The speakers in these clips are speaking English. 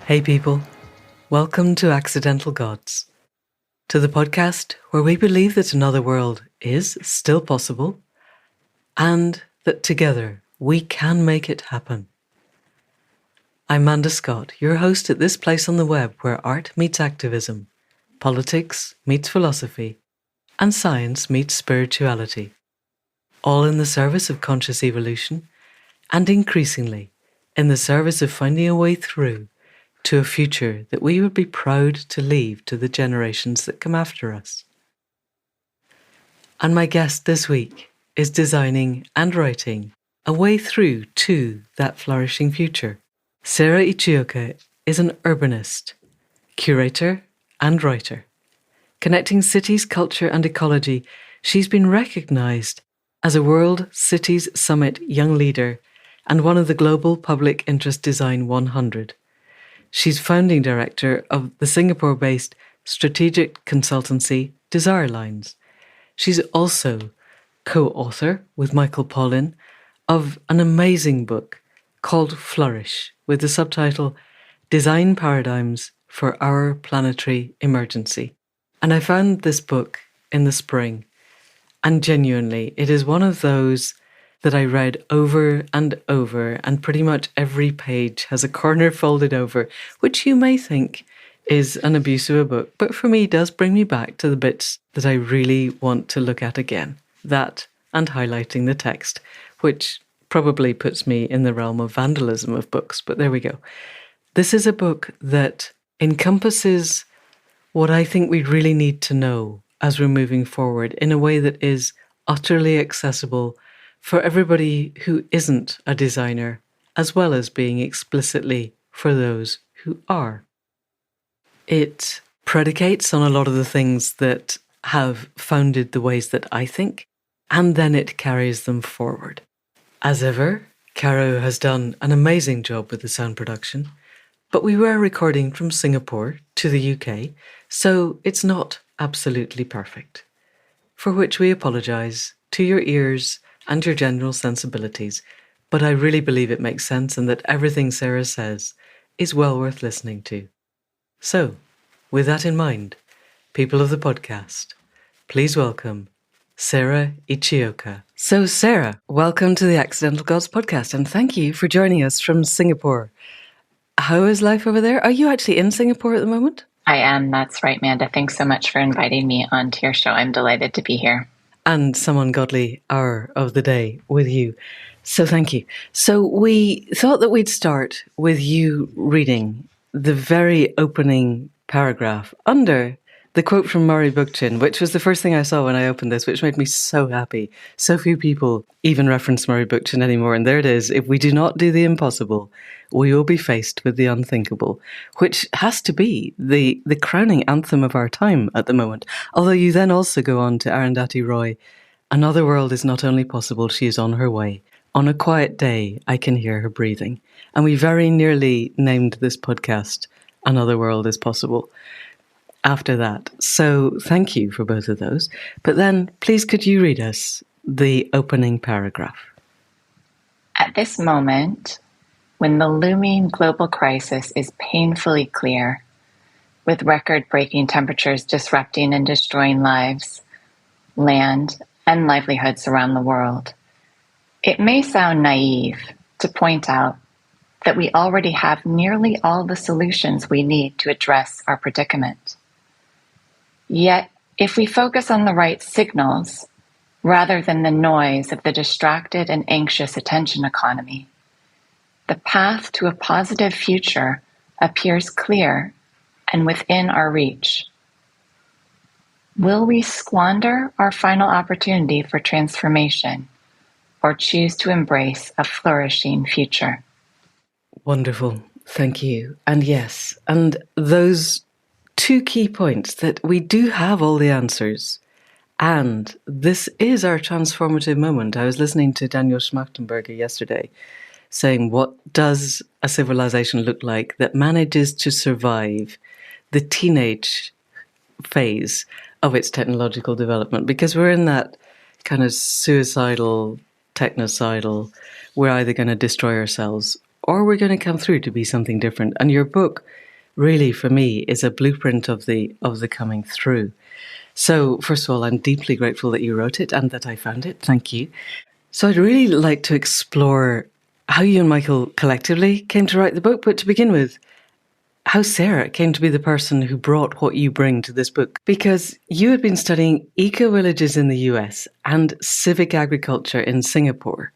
Hey people, welcome to Accidental Gods, to the podcast where we believe that another world is still possible and that together we can make it happen. I'm Manda Scott, your host at this place on the web where art meets activism, politics meets philosophy, and science meets spirituality, all in the service of conscious evolution and increasingly in the service of finding a way through to a future that we would be proud to leave to the generations that come after us. And my guest this week is designing and writing a way through to that flourishing future. Sarah Ichioka is an urbanist, curator and writer. Connecting cities, culture and ecology, she's been recognised as a World Cities Summit Young Leader and one of the Global Public Interest Design 100. She's founding director of the Singapore-based strategic consultancy Desire Lines. She's also co-author with Michael Pawlyn of an amazing book called Flourish, with the subtitle Design Paradigms for Our Planetary Emergency. And I found this book in the spring, and genuinely, it is one of those that I read over and over, and pretty much every page has a corner folded over, which you may think is an abuse of a book, but for me does bring me back to the bits that I really want to look at again. That and highlighting the text, which probably puts me in the realm of vandalism of books, but there we go. This is a book that encompasses what I think we really need to know as we're moving forward in a way that is utterly accessible for everybody who isn't a designer, as well as being explicitly for those who are. It predicates on a lot of the things that have founded the ways that I think, and then it carries them forward. As ever, Caro has done an amazing job with the sound production, but we were recording from Singapore to the UK, so it's not absolutely perfect, for which we apologise to your ears and your general sensibilities, but I really believe it makes sense and that everything Sarah says is well worth listening to. So, with that in mind, people of the podcast, please welcome Sarah Ichioka. So Sarah, welcome to the Accidental Gods podcast, and thank you for joining us from Singapore. How is life over there? Are you actually in Singapore at the moment? I am, that's right, Manda. Thanks so much for inviting me onto your show. I'm delighted to be here. And some ungodly hour of the day with you. So thank you. So we thought that we'd start with you reading the very opening paragraph under the quote from Murray Bookchin, which was the first thing I saw when I opened this, which made me so happy. So few people even reference Murray Bookchin anymore. And there it is. If we do not do the impossible, we will be faced with the unthinkable, which has to be the crowning anthem of our time at the moment. Although you then also go on to Arundhati Roy, another world is not only possible, she is on her way. On a quiet day, I can hear her breathing. And we very nearly named this podcast Another World is Possible after that. So thank you for both of those. But then please could you read us the opening paragraph? At this moment, when the looming global crisis is painfully clear, with record-breaking temperatures disrupting and destroying lives, land, and livelihoods around the world, it may sound naive to point out that we already have nearly all the solutions we need to address our predicament. Yet, if we focus on the right signals, rather than the noise of the distracted and anxious attention economy, the path to a positive future appears clear and within our reach. Will we squander our final opportunity for transformation or choose to embrace a flourishing future? Wonderful. Thank you. And yes, and those two key points that we do have all the answers. And this is our transformative moment. I was listening to Daniel Schmachtenberger yesterday saying, what does a civilization look like that manages to survive the teenage phase of its technological development? Because we're in that kind of suicidal, technocidal, we're either going to destroy ourselves or we're going to come through to be something different. And your book really, for me, is a blueprint of the coming through. So, first of all, I'm deeply grateful that you wrote it and that I found it. Thank you. So I'd really like to explore how you and Michael collectively came to write the book, but to begin with, how Sarah came to be the person who brought what you bring to this book. Because you had been studying eco-villages in the US and civic agriculture in Singapore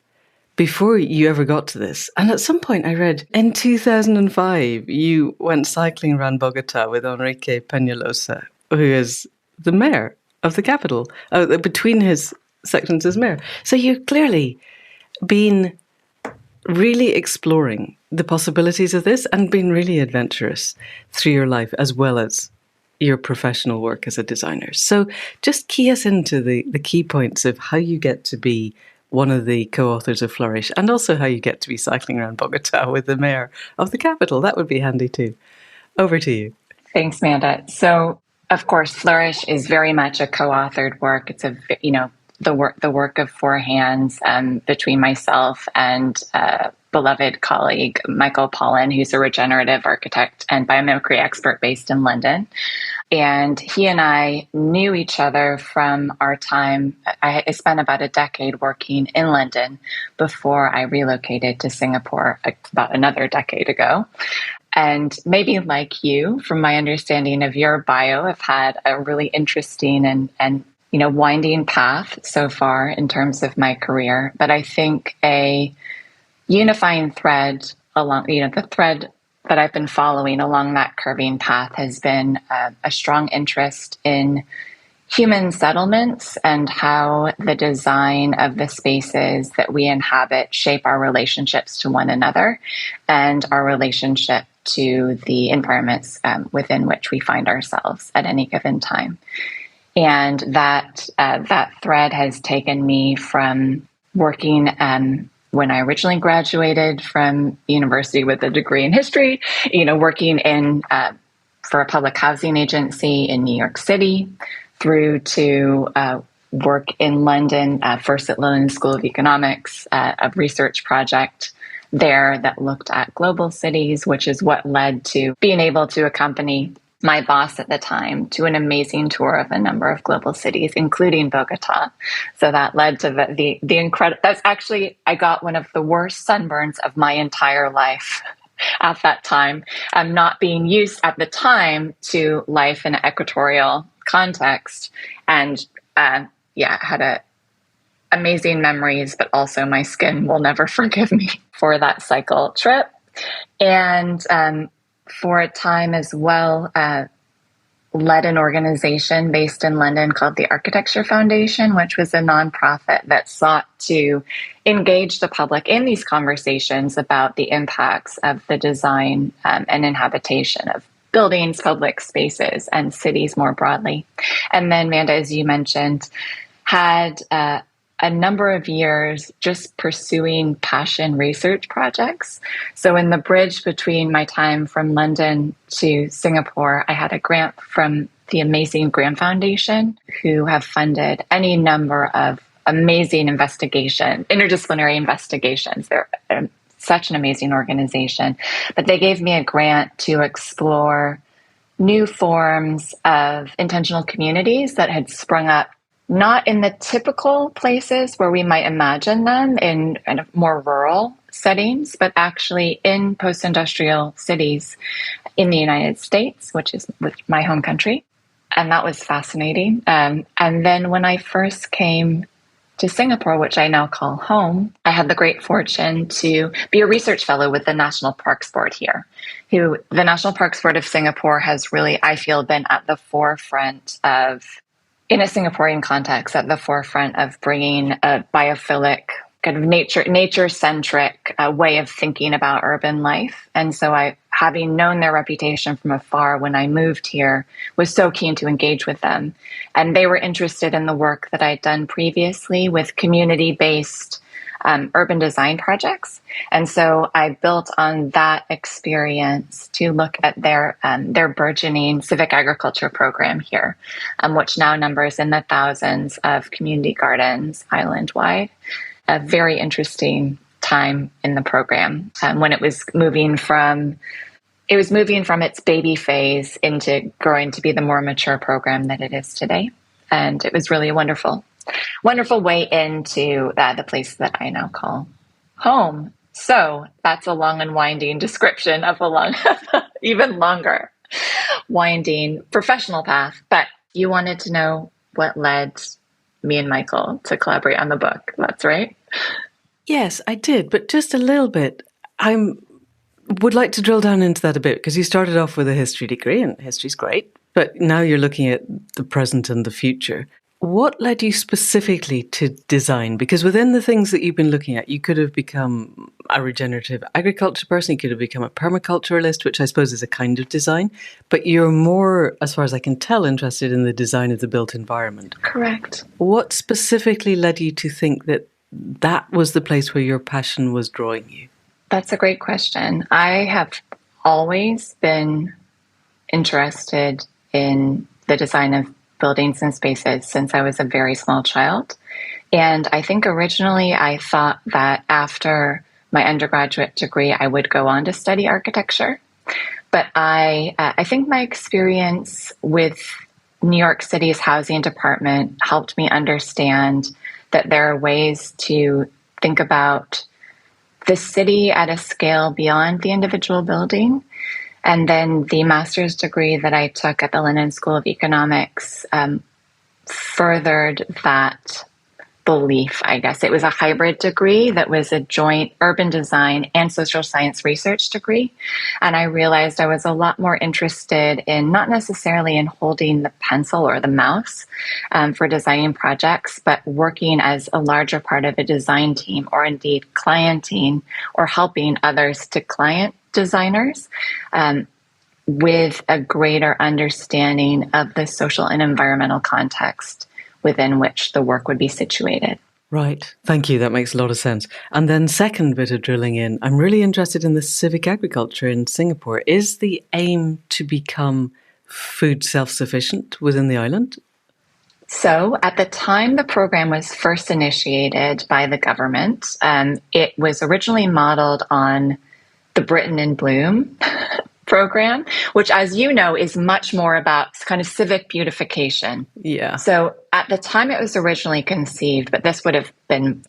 before you ever got to this. And at some point I read in 2005, you went cycling around Bogota with Enrique Peñalosa, who is the mayor of the capital, between his sections as mayor. So you've clearly been really exploring the possibilities of this and been really adventurous through your life as well as your professional work as a designer. So just key us into the key points of how you get to be one of the co-authors of Flourish and also how you get to be cycling around Bogota with the mayor of the capital. That would be handy too. Over to you. Thanks, Amanda. So, of course, Flourish is very much a co-authored work. It's the work of four hands between myself and beloved colleague Michael Pawlyn, who's a regenerative architect and biomimicry expert based in London. And he and I knew each other from our time. I spent about a decade working in London before I relocated to Singapore about another decade ago. And maybe like you, from my understanding of your bio, I've had a really interesting and winding path so far in terms of my career. But I think a unifying thread along, the thread that I've been following along that curving path has been a strong interest in human settlements and how the design of the spaces that we inhabit shape our relationships to one another and our relationship to the environments within which we find ourselves at any given time. And that thread has taken me from working when I originally graduated from university with a degree in history, working in for a public housing agency in New York City, through to work in London, first at London School of Economics, a research project there that looked at global cities, which is what led to being able to accompany my boss at the time to an amazing tour of a number of global cities, including Bogota. So that led to the incredible, that's actually, I got one of the worst sunburns of my entire life at that time. I'm not being used at the time to life in an equatorial context. And had amazing memories, but also my skin will never forgive me for that cycle trip. And for a time as well, led an organization based in London called the Architecture Foundation, which was a nonprofit that sought to engage the public in these conversations about the impacts of the design and inhabitation of buildings, public spaces, and cities more broadly. And then, Amanda, as you mentioned, had a number of years just pursuing passion research projects. So in the bridge between my time from London to Singapore, I had a grant from the amazing Graham Foundation, who have funded any number of amazing interdisciplinary investigations. They're such an amazing organization. But they gave me a grant to explore new forms of intentional communities that had sprung up not in the typical places where we might imagine them in more rural settings, but actually in post-industrial cities in the United States, which is my home country. And that was fascinating. And then when I first came to Singapore, which I now call home, I had the great fortune to be a research fellow with the National Parks Board here, the National Parks Board of Singapore has really, I feel, been at the forefront of, in a Singaporean context, at the forefront of bringing a biophilic, kind of nature-centric way of thinking about urban life. And so having known their reputation from afar when I moved here, was so keen to engage with them. And they were interested in the work that I'd done previously with community-based urban design projects. And so I built on that experience to look at their burgeoning civic agriculture program here, which now numbers in the thousands of community gardens island-wide. A very interesting time in the program when it was moving from its baby phase into growing to be the more mature program that it is today. And it was really a wonderful way into the place that I now call home. So that's a long and winding description of even longer, winding professional path. But you wanted to know what led me and Michael to collaborate on the book. That's right. Yes, I did, but just a little bit. I would like to drill down into that a bit, because you started off with a history degree, and history's great, but now you're looking at the present and the future. What led you specifically to design? Because within the things that you've been looking at, you could have become a regenerative agriculture person, you could have become a permaculturalist, which I suppose is a kind of design, but you're more, as far as I can tell, interested in the design of the built environment. Correct. What specifically led you to think that that was the place where your passion was drawing you? That's a great question. I have always been interested in the design of buildings and spaces since I was a very small child. And I think originally I thought that after my undergraduate degree, I would go on to study architecture. But I think my experience with New York City's housing department helped me understand that there are ways to think about the city at a scale beyond the individual building. And then the master's degree that I took at the London School of Economics furthered that belief, I guess. It was a hybrid degree that was a joint urban design and social science research degree. And I realized I was a lot more interested in not necessarily in holding the pencil or the mouse for designing projects, but working as a larger part of a design team, or indeed clienting or helping others to client designers with a greater understanding of the social and environmental context within which the work would be situated. Right. Thank you. That makes a lot of sense. And then second bit of drilling in, I'm really interested in the civic agriculture in Singapore. Is the aim to become food self-sufficient within the island? So at the time the program was first initiated by the government, it was originally modeled on the Britain in Bloom program, which, as you know, is much more about kind of civic beautification. Yeah. So at the time it was originally conceived, but this would have been,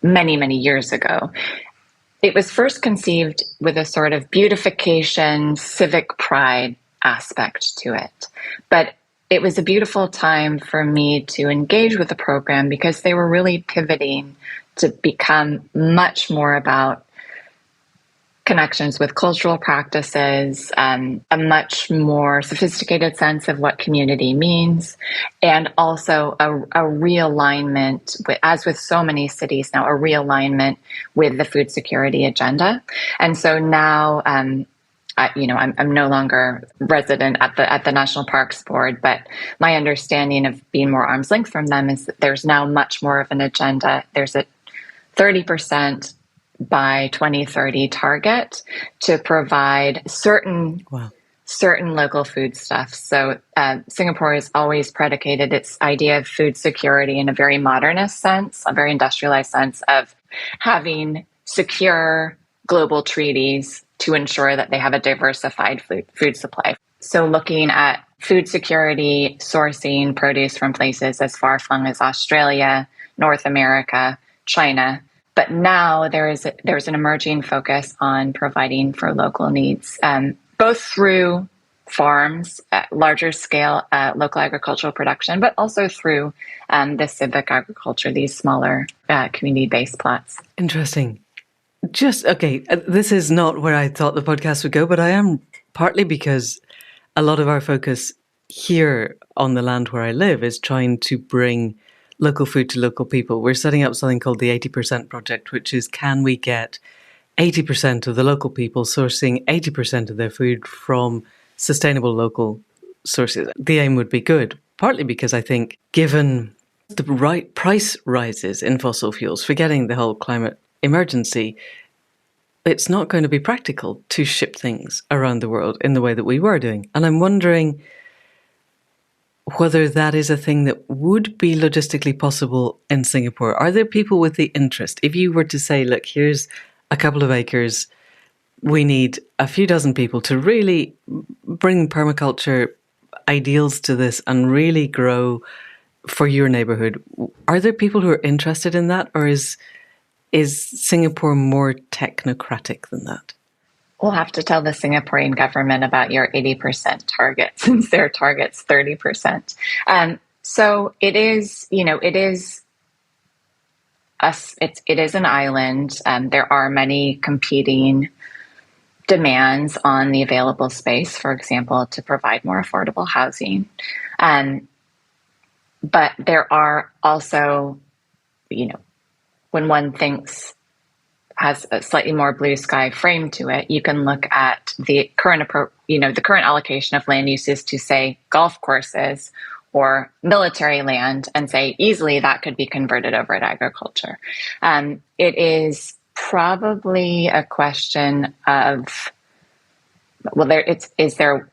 many, many years ago. It was first conceived with a sort of beautification, civic pride aspect to it. But it was a beautiful time for me to engage with the program because they were really pivoting to become much more about connections with cultural practices, a much more sophisticated sense of what community means, and also a realignment, as with so many cities now, a realignment with the food security agenda. And so now, I'm no longer resident at the National Parks Board, but my understanding of being more arm's length from them is that there's now much more of an agenda. There's a 30% by 2030 target to provide certain local foodstuffs. So Singapore has always predicated its idea of food security in a very modernist sense, a very industrialized sense of having secure global treaties to ensure that they have a diversified food supply. So looking at food security, sourcing produce from places as far-flung as Australia, North America, China. But now there's an emerging focus on providing for local needs, both through farms, larger scale local agricultural production, but also through the civic agriculture, these smaller community-based plots. Interesting. This is not where I thought the podcast would go, but I am, partly because a lot of our focus here on the land where I live is trying to bring local food to local people. We're setting up something called the 80% project, which is, can we get 80% of the local people sourcing 80% of their food from sustainable local sources? The aim would be good, partly because I think given the right price rises in fossil fuels, forgetting the whole climate emergency, it's not going to be practical to ship things around the world in the way that we were doing. And I'm wondering, whether that is a thing that would be logistically possible in Singapore. Are there people with the interest? If you were to say, look, here's a couple of acres, we need a few dozen people to really bring permaculture ideals to this and really grow for your neighborhood. Are there people who are interested in that, or is Singapore more technocratic than that? We'll have to tell the Singaporean government about your 80% target, since their target's 30%. So it is, it is an island. There are many competing demands on the available space, for example, to provide more affordable housing. But there are also, when one thinks has a slightly more blue sky frame to it, you can look at the current allocation of land uses to, say, golf courses or military land, and say easily that could be converted over to agriculture. It is probably a question of, is there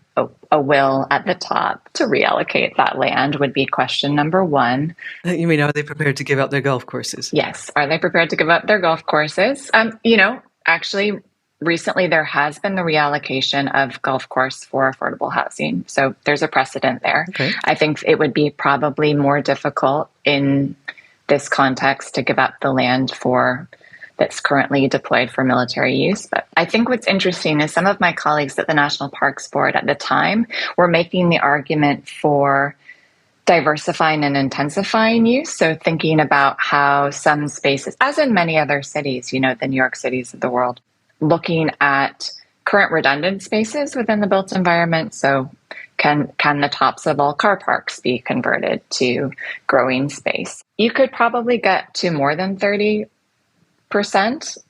a will at the top to reallocate that land would be question number one. You mean, are they prepared to give up their golf courses? Yes. Are they prepared to give up their golf courses? Actually, recently there has been the reallocation of golf course for affordable housing. So there's a precedent there. Okay. I think it would be probably more difficult in this context to give up the land that's currently deployed for military use. But I think what's interesting is some of my colleagues at the National Parks Board at the time were making the argument for diversifying and intensifying use. So thinking about how some spaces, as in many other cities, the New York cities of the world, looking at current redundant spaces within the built environment. So can the tops of all car parks be converted to growing space? You could probably get to more than 30%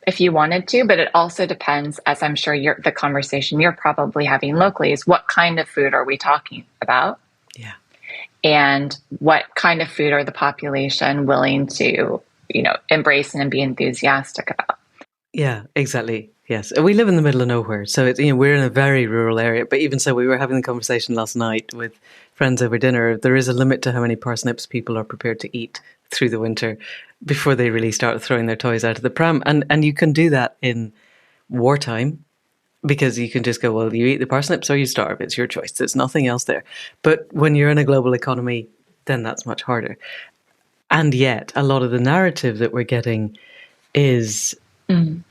if you wanted to, but it also depends, as I'm sure the conversation you're probably having locally is, what kind of food are we talking about? Yeah. And what kind of food are the population willing to, embrace and be enthusiastic about? Yeah, exactly. Yes. We live in the middle of nowhere. So it's, we're in a very rural area, but even so, we were having the conversation last night with friends over dinner. There is a limit to how many parsnips people are prepared to eat through the winter before they really start throwing their toys out of the pram. And you can do that in wartime, because you can just go, well, you eat the parsnips or you starve. It's your choice. There's nothing else there. But when you're in a global economy, then that's much harder. And yet, a lot of the narrative that we're getting is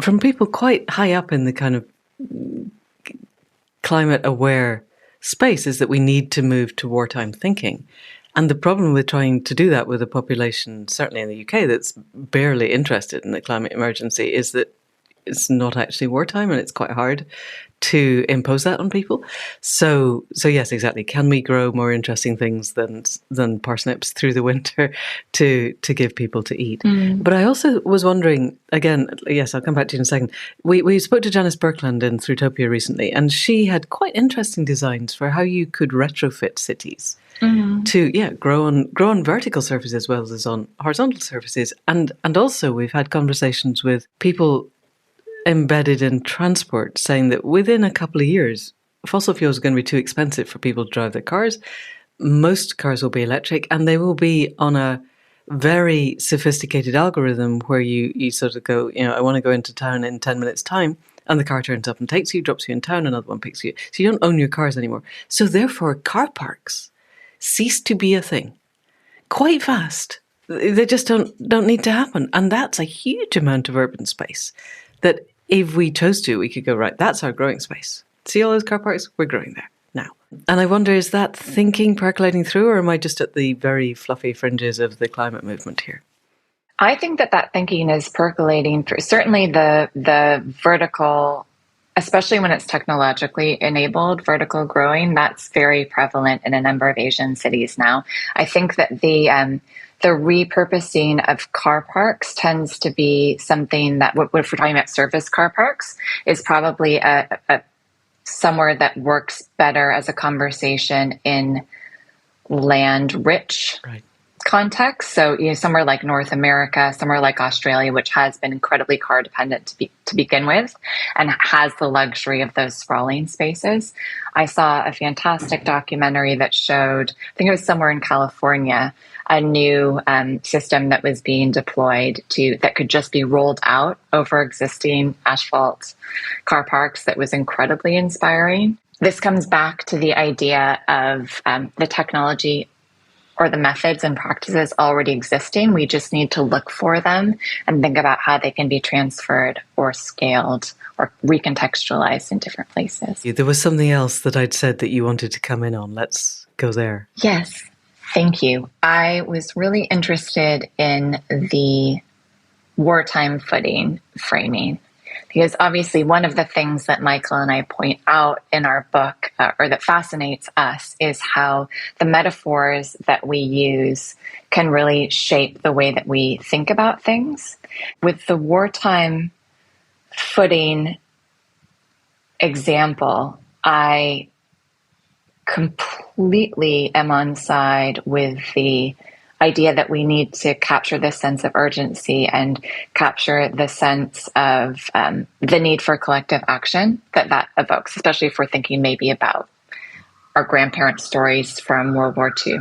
from people quite high up in the kind of climate aware space, is that we need to move to wartime thinking. And the problem with trying to do that with a population, certainly in the UK, that's barely interested in the climate emergency, is that it's not actually wartime, and it's quite hard to impose that on people. So yes, exactly. Can we grow more interesting things than parsnips through the winter to give people to eat? But I also was wondering, again, yes, I'll come back to you in a second. We spoke to Janice Birkeland in Fruitopia recently, and she had quite interesting designs for how you could retrofit cities to grow on vertical surfaces as well as on horizontal surfaces. And also we've had conversations with people embedded in transport saying that within a couple of years, fossil fuels are going to be too expensive for people to drive their cars. Most cars will be electric, and they will be on a very sophisticated algorithm where you sort of go, I want to go into town in 10 minutes time, and the car turns up and takes you, drops you in town, another one picks you. So you don't own your cars anymore. So therefore, car parks cease to be a thing quite fast. They just don't need to happen. And that's a huge amount of urban space that if we chose to, we could go, right, that's our growing space. See all those car parks? We're growing there now. And I wonder, is that thinking percolating through, or am I just at the very fluffy fringes of the climate movement here? I think that thinking is percolating through. Certainly the vertical, especially when it's technologically enabled, vertical growing, that's very prevalent in a number of Asian cities now. I think that the repurposing of car parks tends to be something that, if we're talking about service car parks, is probably a somewhere that works better as a conversation in land-rich context. So, somewhere like North America, somewhere like Australia, which has been incredibly car dependent to begin with, and has the luxury of those sprawling spaces. I saw a fantastic documentary that showed, I think it was somewhere in California, a new system that was being deployed that could just be rolled out over existing asphalt car parks. That was incredibly inspiring. This comes back to the idea of the technology or the methods and practices already existing. We just need to look for them and think about how they can be transferred or scaled or recontextualized in different places. There was something else that I'd said that you wanted to come in on. Let's go there. Yes, thank you. I was really interested in the wartime footing framing, because obviously one of the things that Michael and I point out in our book, or that fascinates us, is how the metaphors that we use can really shape the way that we think about things. With the wartime footing example, I completely am on side with the idea that we need to capture this sense of urgency and capture the sense of the need for collective action that evokes, especially if we're thinking maybe about our grandparents' stories from World War II.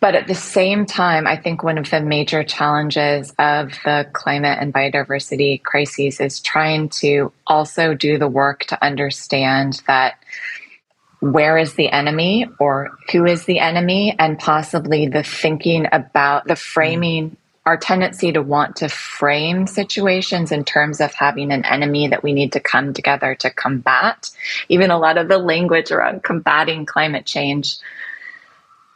But at the same time, I think one of the major challenges of the climate and biodiversity crises is trying to also do the work to understand that where is the enemy or who is the enemy, and possibly the thinking about the framing, our tendency to want to frame situations in terms of having an enemy that we need to come together to combat. Even a lot of the language around combating climate change,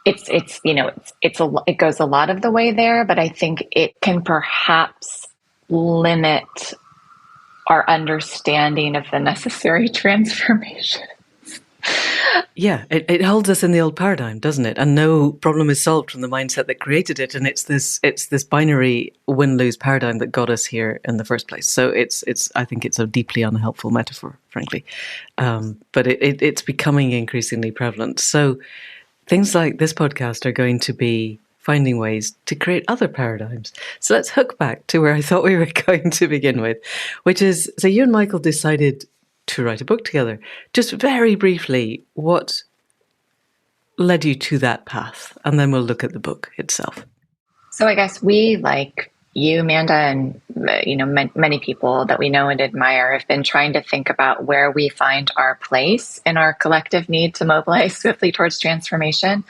it goes a lot of the way there, but I think it can perhaps limit our understanding of the necessary transformation. Yeah, it holds us in the old paradigm, doesn't it? And no problem is solved from the mindset that created it. And it's this binary win-lose paradigm that got us here in the first place. So I think it's a deeply unhelpful metaphor, frankly. But it's becoming increasingly prevalent. So things like this podcast are going to be finding ways to create other paradigms. So let's hook back to where I thought we were going to begin with, which is, so you and Michael decided to write a book together. Just very briefly, what led you to that path? And then we'll look at the book itself. So I guess we, like you, Amanda, and many people that we know and admire, have been trying to think about where we find our place in our collective need to mobilize swiftly towards transformation.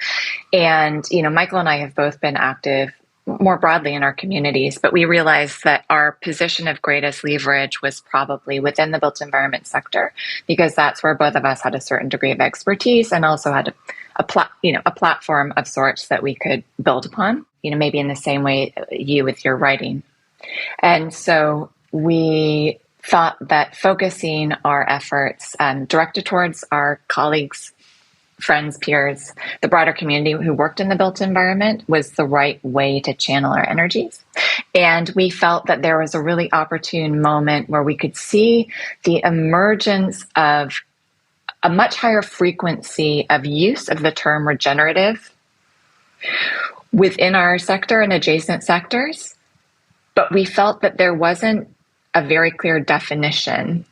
And, Michael and I have both been active more broadly in our communities, but we realized that our position of greatest leverage was probably within the built environment sector, because that's where both of us had a certain degree of expertise and also had a platform of sorts that we could build upon, maybe in the same way you with your writing. And so we thought that focusing our efforts directed towards our colleagues, friends, peers, the broader community who worked in the built environment was the right way to channel our energies. And we felt that there was a really opportune moment where we could see the emergence of a much higher frequency of use of the term regenerative within our sector and adjacent sectors. But we felt that there wasn't a very clear definition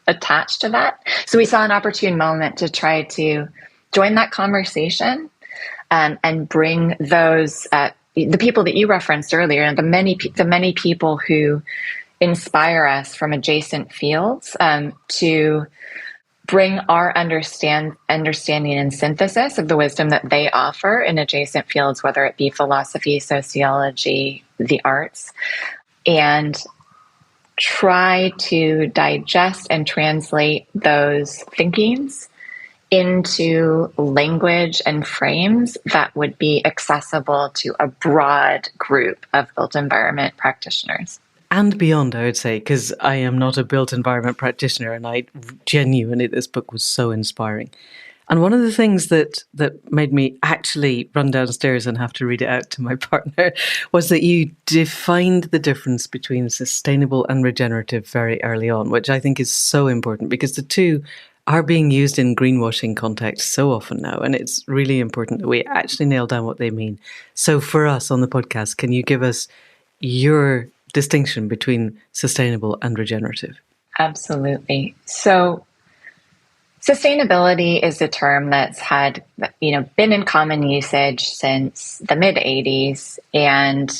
attached to that. So we saw an opportune moment to try to join that conversation and bring those, the people that you referenced earlier, the many people who inspire us from adjacent fields to bring our understanding and synthesis of the wisdom that they offer in adjacent fields, whether it be philosophy, sociology, the arts, and try to digest and translate those thinkings into language and frames that would be accessible to a broad group of built environment practitioners. And beyond, I would say, because I am not a built environment practitioner, and I genuinely, this book was so inspiring. And one of the things that made me actually run downstairs and have to read it out to my partner was that you defined the difference between sustainable and regenerative very early on, which I think is so important, because the two are being used in greenwashing context so often now, and it's really important that we actually nail down what they mean. So for us on the podcast, can you give us your distinction between sustainable and regenerative? Absolutely. So sustainability is a term that's had, been in common usage since the mid 80s. And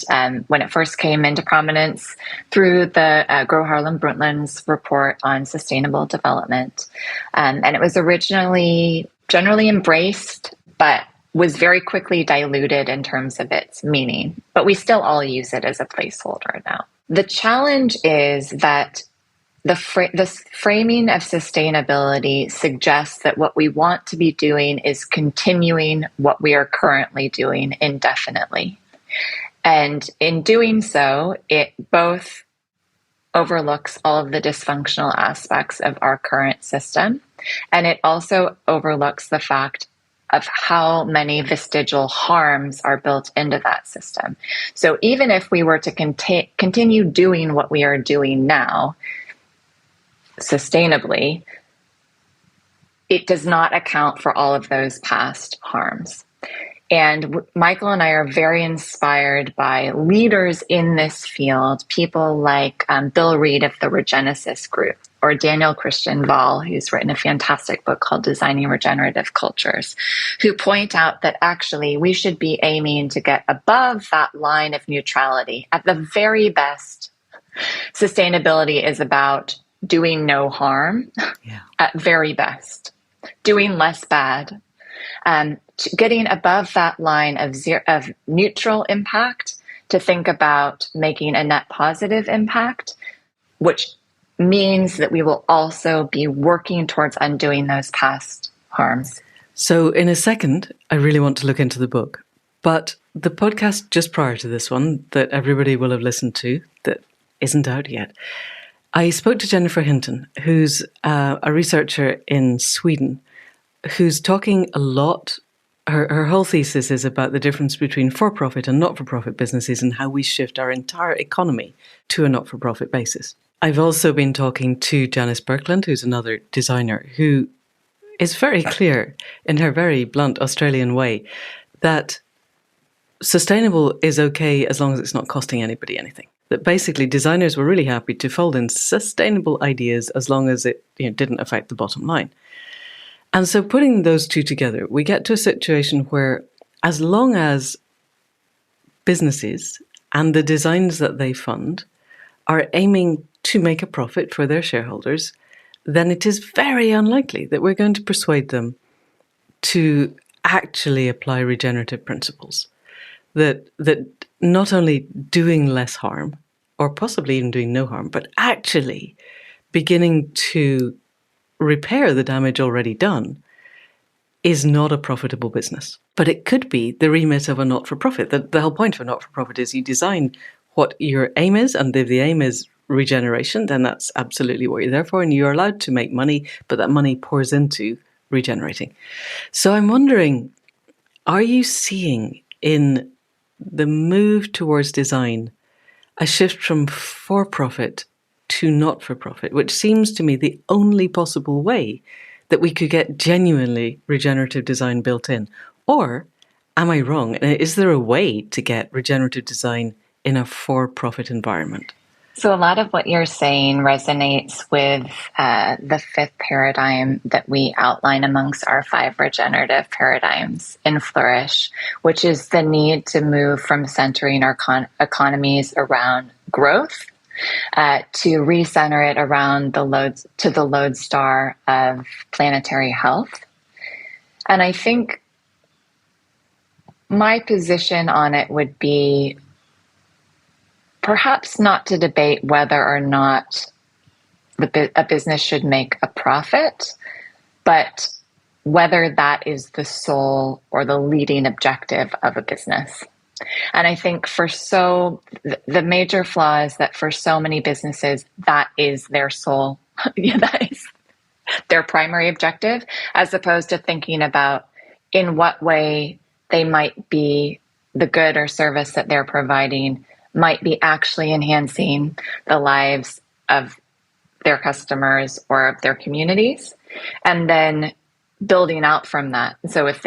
when it first came into prominence through the Gro Harlem Brundtland's report on sustainable development. And it was originally generally embraced, but was very quickly diluted in terms of its meaning. But we still all use it as a placeholder now. The challenge is that the framing of sustainability suggests that what we want to be doing is continuing what we are currently doing indefinitely. And in doing so, it both overlooks all of the dysfunctional aspects of our current system, and it also overlooks the fact of how many vestigial harms are built into that system. So even if we were to continue doing what we are doing now, sustainably, it does not account for all of those past harms. And Michael and I are very inspired by leaders in this field, people like Bill Reed of the Regenesis Group, or Daniel Christian Wahl, who's written a fantastic book called Designing Regenerative Cultures, who point out that actually we should be aiming to get above that line of neutrality. At the very best, sustainability is about doing no harm, at very best, doing less bad, getting above that line of neutral impact to think about making a net positive impact, which means that we will also be working towards undoing those past harms. So in a second, I really want to look into the book, but the podcast just prior to this one that everybody will have listened to that isn't out yet, I spoke to Jennifer Hinton, who's a researcher in Sweden, who's talking a lot. Her whole thesis is about the difference between for-profit and not-for-profit businesses and how we shift our entire economy to a not-for-profit basis. I've also been talking to Janice Birkeland, who's another designer, who is very clear in her very blunt Australian way that sustainable is okay as long as it's not costing anybody anything. That basically designers were really happy to fold in sustainable ideas as long as it didn't affect the bottom line. And so putting those two together, we get to a situation where as long as businesses and the designs that they fund are aiming to make a profit for their shareholders, then it is very unlikely that we're going to persuade them to actually apply regenerative principles. That not only doing less harm, or possibly even doing no harm, but actually beginning to repair the damage already done is not a profitable business. But it could be the remit of a not-for-profit. The whole point of a not-for-profit is you design what your aim is, and if the aim is regeneration, then that's absolutely what you're there for, and you're allowed to make money, but that money pours into regenerating. So I'm wondering, are you seeing in the move towards design a shift from for-profit to not-for-profit, which seems to me the only possible way that we could get genuinely regenerative design built in? Or am I wrong? Is there a way to get regenerative design in a for-profit environment? So a lot of what you're saying resonates with the fifth paradigm that we outline amongst our 5 regenerative paradigms in Flourish, which is the need to move from centering our economies around growth to recenter it around the lodestar of planetary health. And I think my position on it would be perhaps not to debate whether or not a business should make a profit, but whether that is the sole or the leading objective of a business. And I think the major flaw is that for so many businesses, that is their sole, that is their primary objective, as opposed to thinking about in what way they might be the good or service that they're providing might be actually enhancing the lives of their customers or of their communities, and then building out from that. So if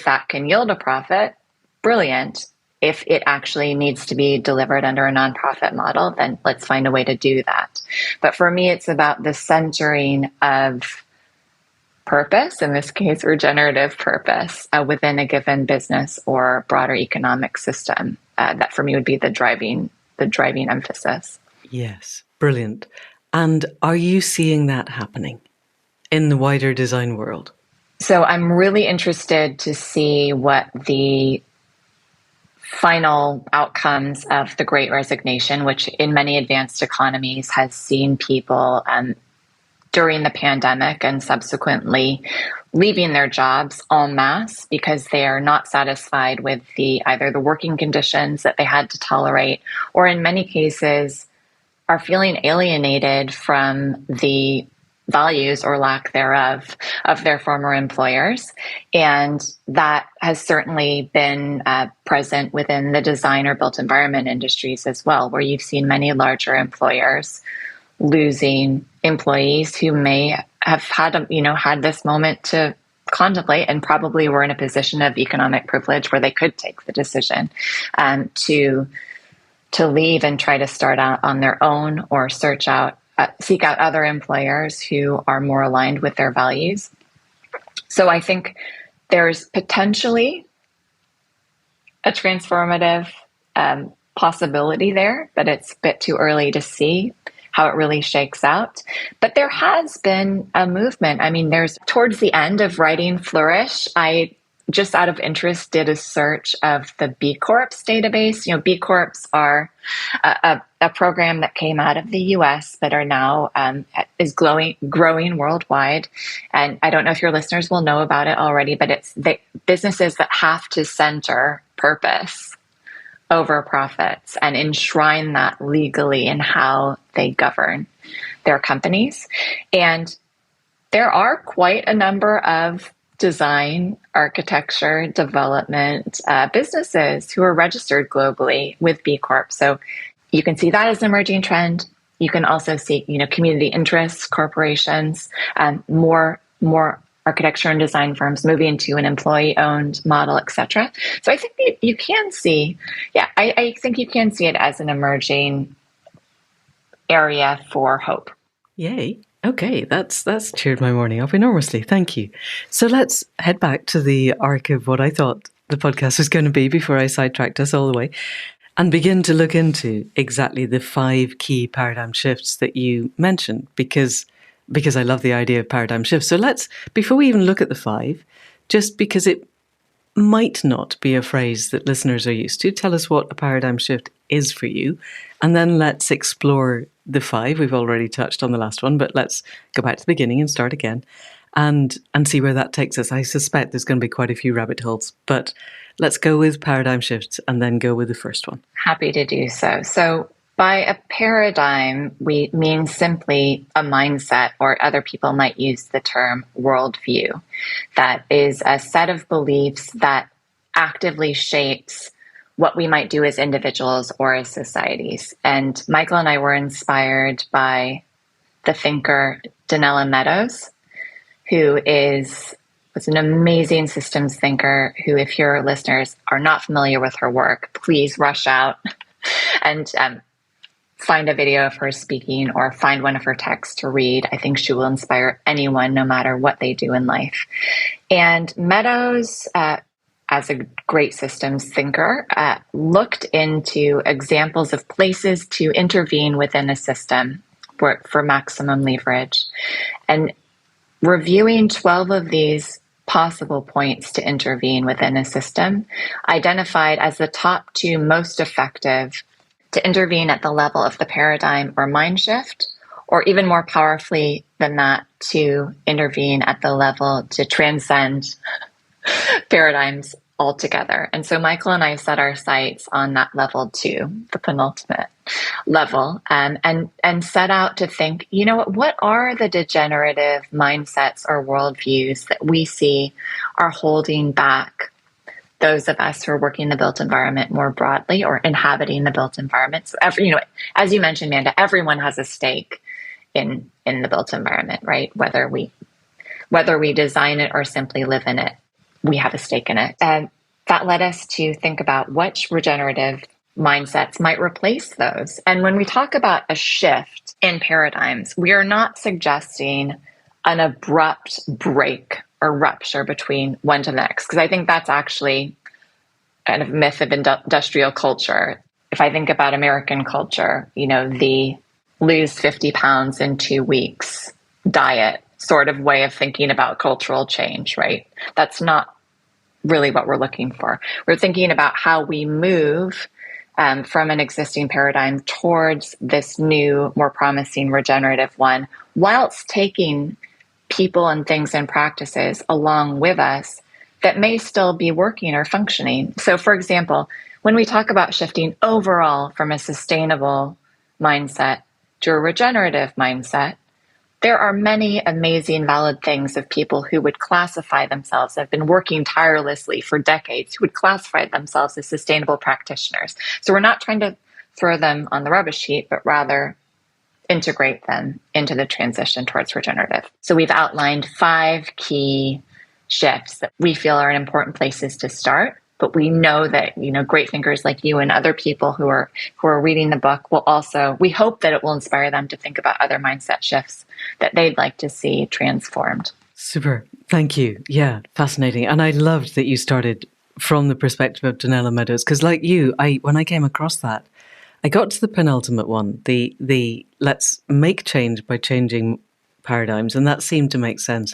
that can yield a profit, brilliant. If it actually needs to be delivered under a nonprofit model, then let's find a way to do that. But for me, it's about the centering of purpose, in this case, regenerative purpose, within a given business or broader economic system. That for me would be the driving emphasis. Yes, brilliant. And are you seeing that happening in the wider design world? So I'm really interested to see what the final outcomes of the Great Resignation, which in many advanced economies has seen people during the pandemic and subsequently leaving their jobs en masse because they are not satisfied with either the working conditions that they had to tolerate, or in many cases are feeling alienated from the values or lack thereof of their former employers. And that has certainly been present within the design or built environment industries as well, where you've seen many larger employers losing employees who may have had this moment to contemplate and probably were in a position of economic privilege where they could take the decision to leave and try to start out on their own or seek out other employers who are more aligned with their values. So I think there's potentially a transformative possibility there, but it's a bit too early to see how it really shakes out. But there has been a movement. I mean, towards the end of writing Flourish, I just out of interest did a search of the B Corps database. B Corps are a program that came out of the US but are now is growing worldwide. And I don't know if your listeners will know about it already, but it's businesses that have to center purpose over profits and enshrine that legally in how they govern their companies. And there are quite a number of design, architecture, development businesses who are registered globally with B Corp. So you can see that as an emerging trend. You can also see, community interests, corporations, more architecture and design firms moving to an employee-owned model, et cetera. So I think you can see, I think you can see it as an emerging area for hope. Yay. Okay, that's cheered my morning up enormously. Thank you. So let's head back to the arc of what I thought the podcast was going to be before I sidetracked us all the way, and begin to look into exactly the 5 key paradigm shifts that you mentioned, because I love the idea of paradigm shifts. So before we even look at the 5, just because it might not be a phrase that listeners are used to, tell us what a paradigm shift is for you. And then let's explore the 5. We've already touched on the last one, but let's go back to the beginning and start again and see where that takes us. I suspect there's going to be quite a few rabbit holes, but let's go with paradigm shifts and then go with the first one. Happy to do so. So by a paradigm, we mean simply a mindset, or other people might use the term worldview. That is a set of beliefs that actively shapes what we might do as individuals or as societies. And Michael and I were inspired by the thinker Donella Meadows, who was an amazing systems thinker who, if your listeners are not familiar with her work, please rush out and find a video of her speaking or find one of her texts to read. I think she will inspire anyone, no matter what they do in life. And Meadows, as a great systems thinker, looked into examples of places to intervene within a system for maximum leverage. And reviewing 12 of these possible points to intervene within a system, identified as the top 2 most effective to intervene at the level of the paradigm or mind shift, or even more powerfully than that, to intervene at the level to transcend paradigms altogether. And so Michael and I set our sights on that level 2, the penultimate level, and set out to think, what are the degenerative mindsets or worldviews that we see are holding back those of us who are working the built environment more broadly, or inhabiting the built environment. So as you mentioned, Amanda, everyone has a stake in the built environment, right? Whether we design it or simply live in it, we have a stake in it. And that led us to think about which regenerative mindsets might replace those. And when we talk about a shift in paradigms, we are not suggesting an abrupt break or rupture between one to the next, because I think that's actually kind of myth of industrial culture. If I think about American culture, the lose 50 pounds in 2 weeks diet sort of way of thinking about cultural change, right? That's not really what we're looking for. We're thinking about how we move from an existing paradigm towards this new, more promising regenerative one, whilst taking people and things and practices along with us that may still be working or functioning. So, for example, when we talk about shifting overall from a sustainable mindset to a regenerative mindset, there are many amazing, valid things of people who would classify themselves, have been working tirelessly for decades, who would classify themselves as sustainable practitioners. So we're not trying to throw them on the rubbish heap, but rather integrate them into the transition towards regenerative. So we've outlined 5 key shifts that we feel are important places to start. But we know that, great thinkers like you and other people who are reading the book will also, we hope that it will inspire them to think about other mindset shifts that they'd like to see transformed. Super. Thank you. Yeah, fascinating. And I loved that you started from the perspective of Donella Meadows, because like you, when I came across that, I got to the penultimate one, the let's make change by changing paradigms, and that seemed to make sense.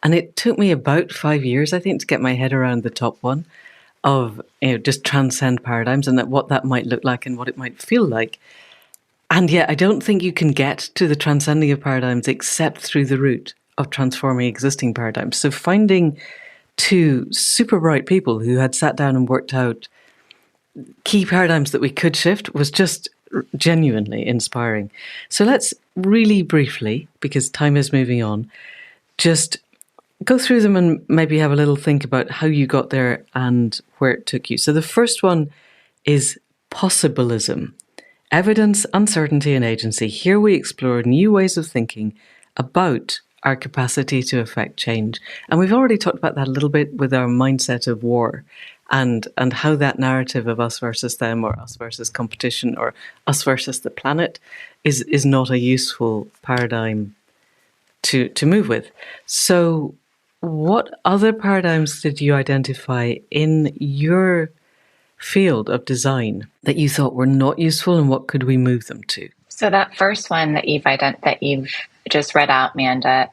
And it took me about 5 years, I think, to get my head around the top one of just transcend paradigms and what that might look like and what it might feel like. And yet I don't think you can get to the transcending of paradigms except through the route of transforming existing paradigms. So finding 2 super bright people who had sat down and worked out key paradigms that we could shift was just genuinely inspiring. So let's really briefly, because time is moving on, just go through them and maybe have a little think about how you got there and where it took you. So the first one is possibilism. Evidence, uncertainty, and agency. Here we explore new ways of thinking about our capacity to affect change. And we've already talked about that a little bit with our mindset of war and how that narrative of us versus them, or us versus competition, or us versus the planet is not a useful paradigm to move with. So what other paradigms did you identify in your field of design that you thought were not useful, and what could we move them to? So that first one that you've just read out, Manda,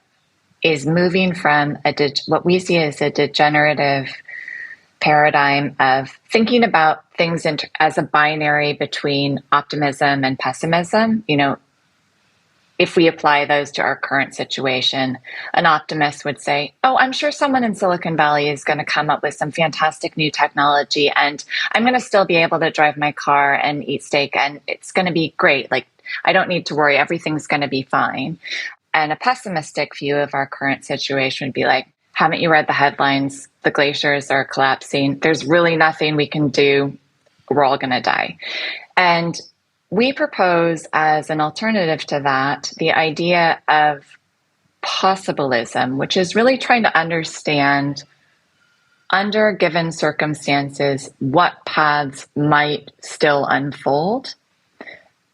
is moving from what we see as a degenerative paradigm of thinking about things as a binary between optimism and pessimism. If we apply those to our current situation, an optimist would say, oh, I'm sure someone in Silicon Valley is going to come up with some fantastic new technology, and I'm going to still be able to drive my car and eat steak, and it's going to be great. Like, I don't need to worry. Everything's going to be fine. And a pessimistic view of our current situation would be like, haven't you read the headlines? The glaciers are collapsing. There's really nothing we can do. We're all going to die. And we propose, as an alternative to that, the idea of possibilism, which is really trying to understand, under given circumstances, what paths might still unfold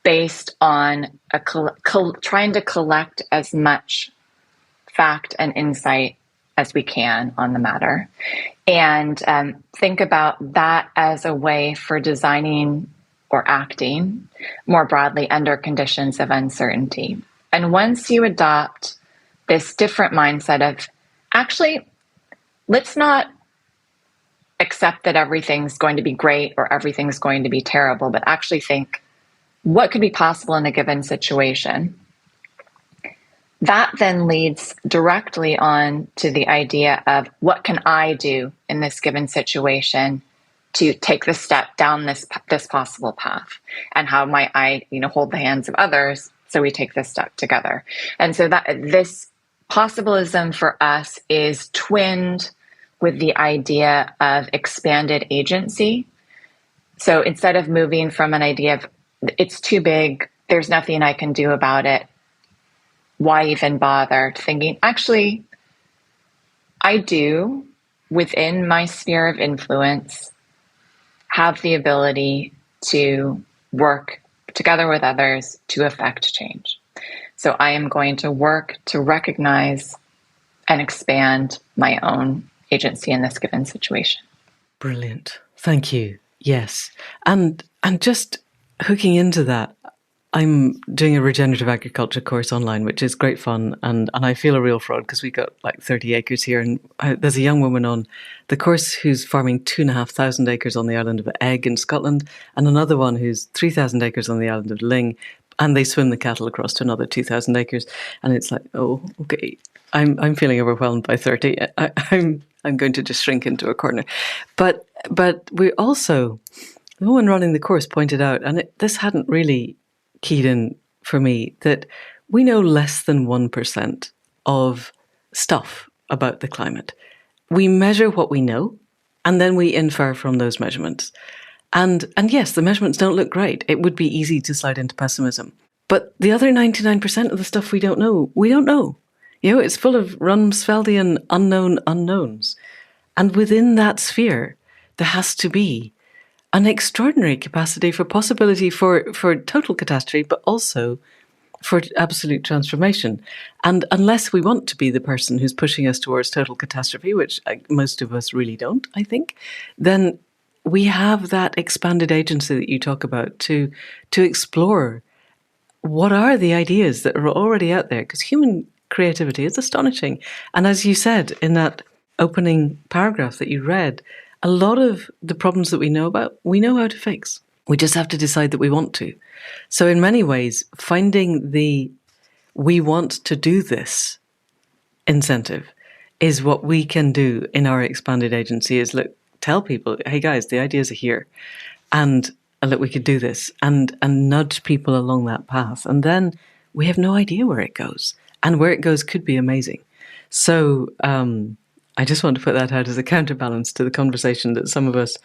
based on trying to collect as much fact and insight as we can on the matter, and think about that as a way for designing or acting more broadly under conditions of uncertainty. And once you adopt this different mindset of, actually, let's not accept that everything's going to be great or everything's going to be terrible, but actually think, what could be possible in a given situation? That then leads directly on to the idea of, what can I do in this given situation to take the step down this possible path? And how might I, hold the hands of others so we take this step together? And so that this possibilism for us is twinned with the idea of expanded agency. So instead of moving from an idea of, it's too big, there's nothing I can do about it, why even bother thinking? Actually, I do, within my sphere of influence, have the ability to work together with others to affect change. So I am going to work to recognize and expand my own agency in this given situation. Brilliant. Thank you. Yes. And just hooking into that, I'm doing a regenerative agriculture course online, which is great fun. And I feel a real fraud because we got like 30 acres here. And there's a young woman on the course who's farming 2,500 acres on the island of Egg in Scotland, and another one who's 3,000 acres on the island of Ling. And they swim the cattle across to another 2,000 acres. And it's like, oh, okay, I'm feeling overwhelmed by 30. I'm going to just shrink into a corner. But we also, the woman running the course pointed out, and this hadn't really keyed in for me, that we know less than 1% of stuff about the climate. We measure what we know, and then we infer from those measurements. And yes, the measurements don't look great. It would be easy to slide into pessimism. But the other 99% of the stuff we don't know, we don't know. You know, it's full of Rumsfeldian unknown unknowns. And within that sphere, there has to be an extraordinary capacity for possibility for total catastrophe, but also for absolute transformation. And unless we want to be the person who's pushing us towards total catastrophe, which most of us really don't, I think, then we have that expanded agency that you talk about to explore what are the ideas that are already out there, because human creativity is astonishing. And as you said in that opening paragraph that you read, a lot of the problems that we know about, we know how to fix. We just have to decide that we want to. So in many ways, finding the we want to do this incentive is what we can do in our expanded agency, is look, tell people, hey guys, the ideas are here. And look, we could do this, and nudge people along that path. And then we have no idea where it goes. And where it goes could be amazing. So I just want to put that out as a counterbalance to the conversation that some of us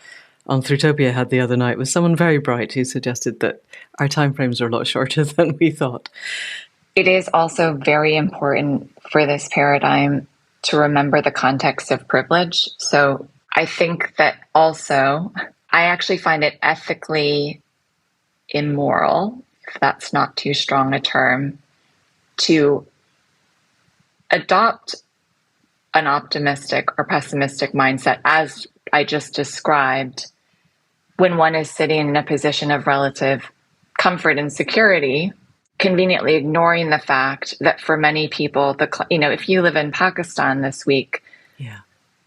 on Fruitopia had the other night with someone very bright who suggested that our timeframes are a lot shorter than we thought. It is also very important for this paradigm to remember the context of privilege. So I think that also, I actually find it ethically immoral, if that's not too strong a term, to adopt an optimistic or pessimistic mindset, as I just described, when one is sitting in a position of relative comfort and security, conveniently ignoring the fact that for many people, if you live in Pakistan this week,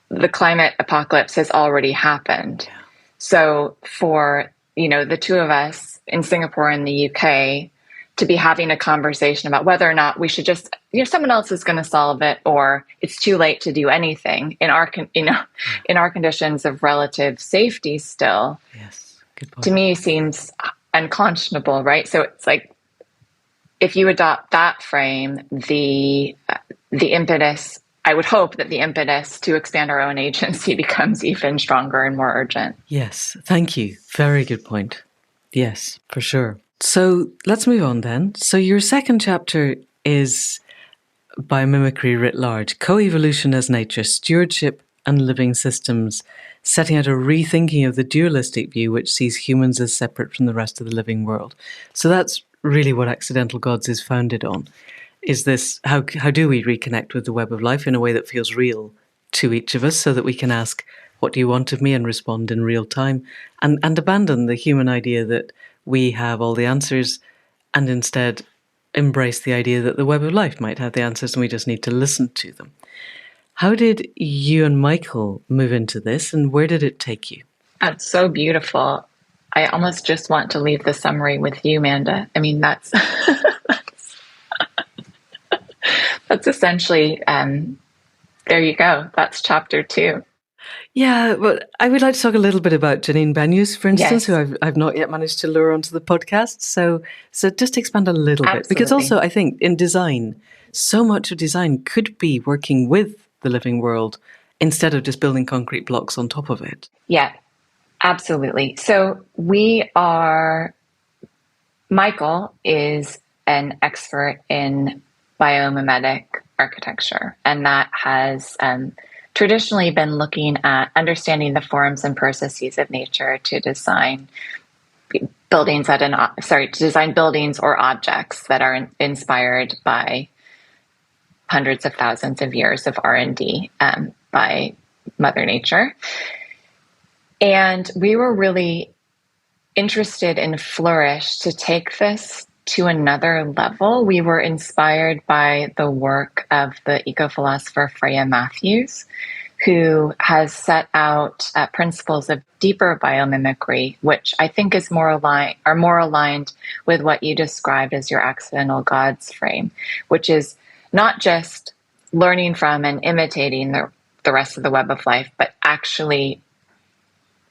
the climate apocalypse has already happened. Yeah. So for, the two of us in Singapore and the UK to be having a conversation about whether or not we should just, someone else is going to solve it, or it's too late to do anything in our, in our conditions of relative safety still, yes, good point. To me seems unconscionable, right? So it's like, if you adopt that frame, the impetus, I would hope that the impetus to expand our own agency becomes even stronger and more urgent. Yes, thank you. Very good point. Yes, for sure. So let's move on then. So your second chapter is biomimicry writ large, co-evolution as nature, stewardship and living systems, setting out a rethinking of the dualistic view which sees humans as separate from the rest of the living world. So that's really what Accidental Gods is founded on. Is this, how do we reconnect with the web of life in a way that feels real to each of us, so that we can ask, what do you want of me, and respond in real time, and abandon the human idea that we have all the answers, and instead embrace the idea that the web of life might have the answers and we just need to listen to them. How did you and Michael move into this, and where did it take you? That's so beautiful. I almost just want to leave the summary with you, Manda. I mean, that's that's essentially, there you go. That's chapter 2. Yeah, but I would like to talk a little bit about Janine Benyus, for instance, Yes. who I've not yet managed to lure onto the podcast. So just expand a little Absolutely. bit, because also I think in design, so much of design could be working with the living world instead of just building concrete blocks on top of it. Yeah, absolutely. So Michael is an expert in biomimetic architecture. And that has traditionally been looking at understanding the forms and processes of nature to design buildings to design buildings or objects that are inspired by hundreds of thousands of years of R&D by Mother Nature. And we were really interested in Flourish to take this to another level. We were inspired by the work of the eco-philosopher Freya Matthews, who has set out principles of deeper biomimicry, which I think is more aligned with what you described as your accidental gods frame, which is not just learning from and imitating the rest of the web of life, but actually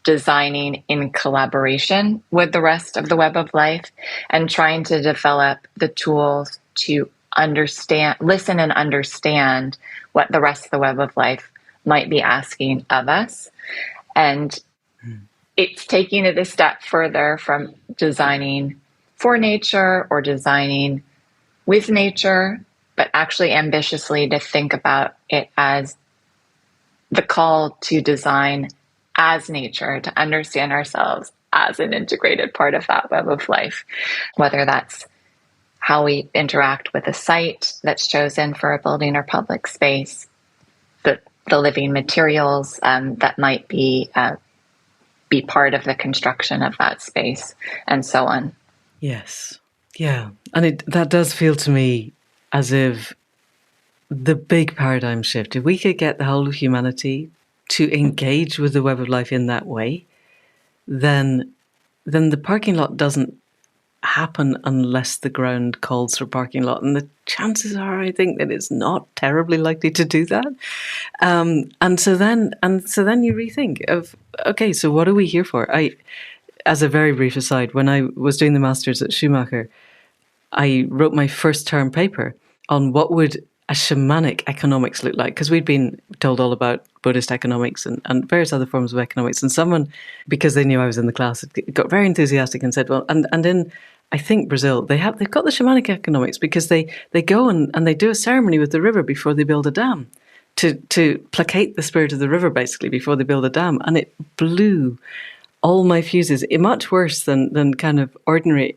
designing in collaboration with the rest of the web of life and trying to develop the tools to listen and understand what the rest of the web of life might be asking of us. And it's taking it a step further from designing for nature or designing with nature, but actually ambitiously to think about it as the call to design as nature, to understand ourselves as an integrated part of that web of life, whether that's how we interact with a site that's chosen for a building or public space, the living materials that might be part of the construction of that space, and so on. Yes. Yeah. And that does feel to me as if the big paradigm shift, if we could get the whole of humanity to engage with the web of life in that way, then the parking lot doesn't happen unless the ground calls for parking lot. And the chances are, I think, that it's not terribly likely to do that. And so then you rethink of, okay, so what are we here for? As a very brief aside, when I was doing the master's at Schumacher, I wrote my first term paper on what would a shamanic economics look like, because we'd been told all about Buddhist economics and various other forms of economics. And someone, because they knew I was in the class, got very enthusiastic and said, well, and in, I think, Brazil, they've got the shamanic economics because they go and they do a ceremony with the river before they build a dam to placate the spirit of the river, basically, before they build a dam. And it blew all my fuses, much worse than kind of ordinary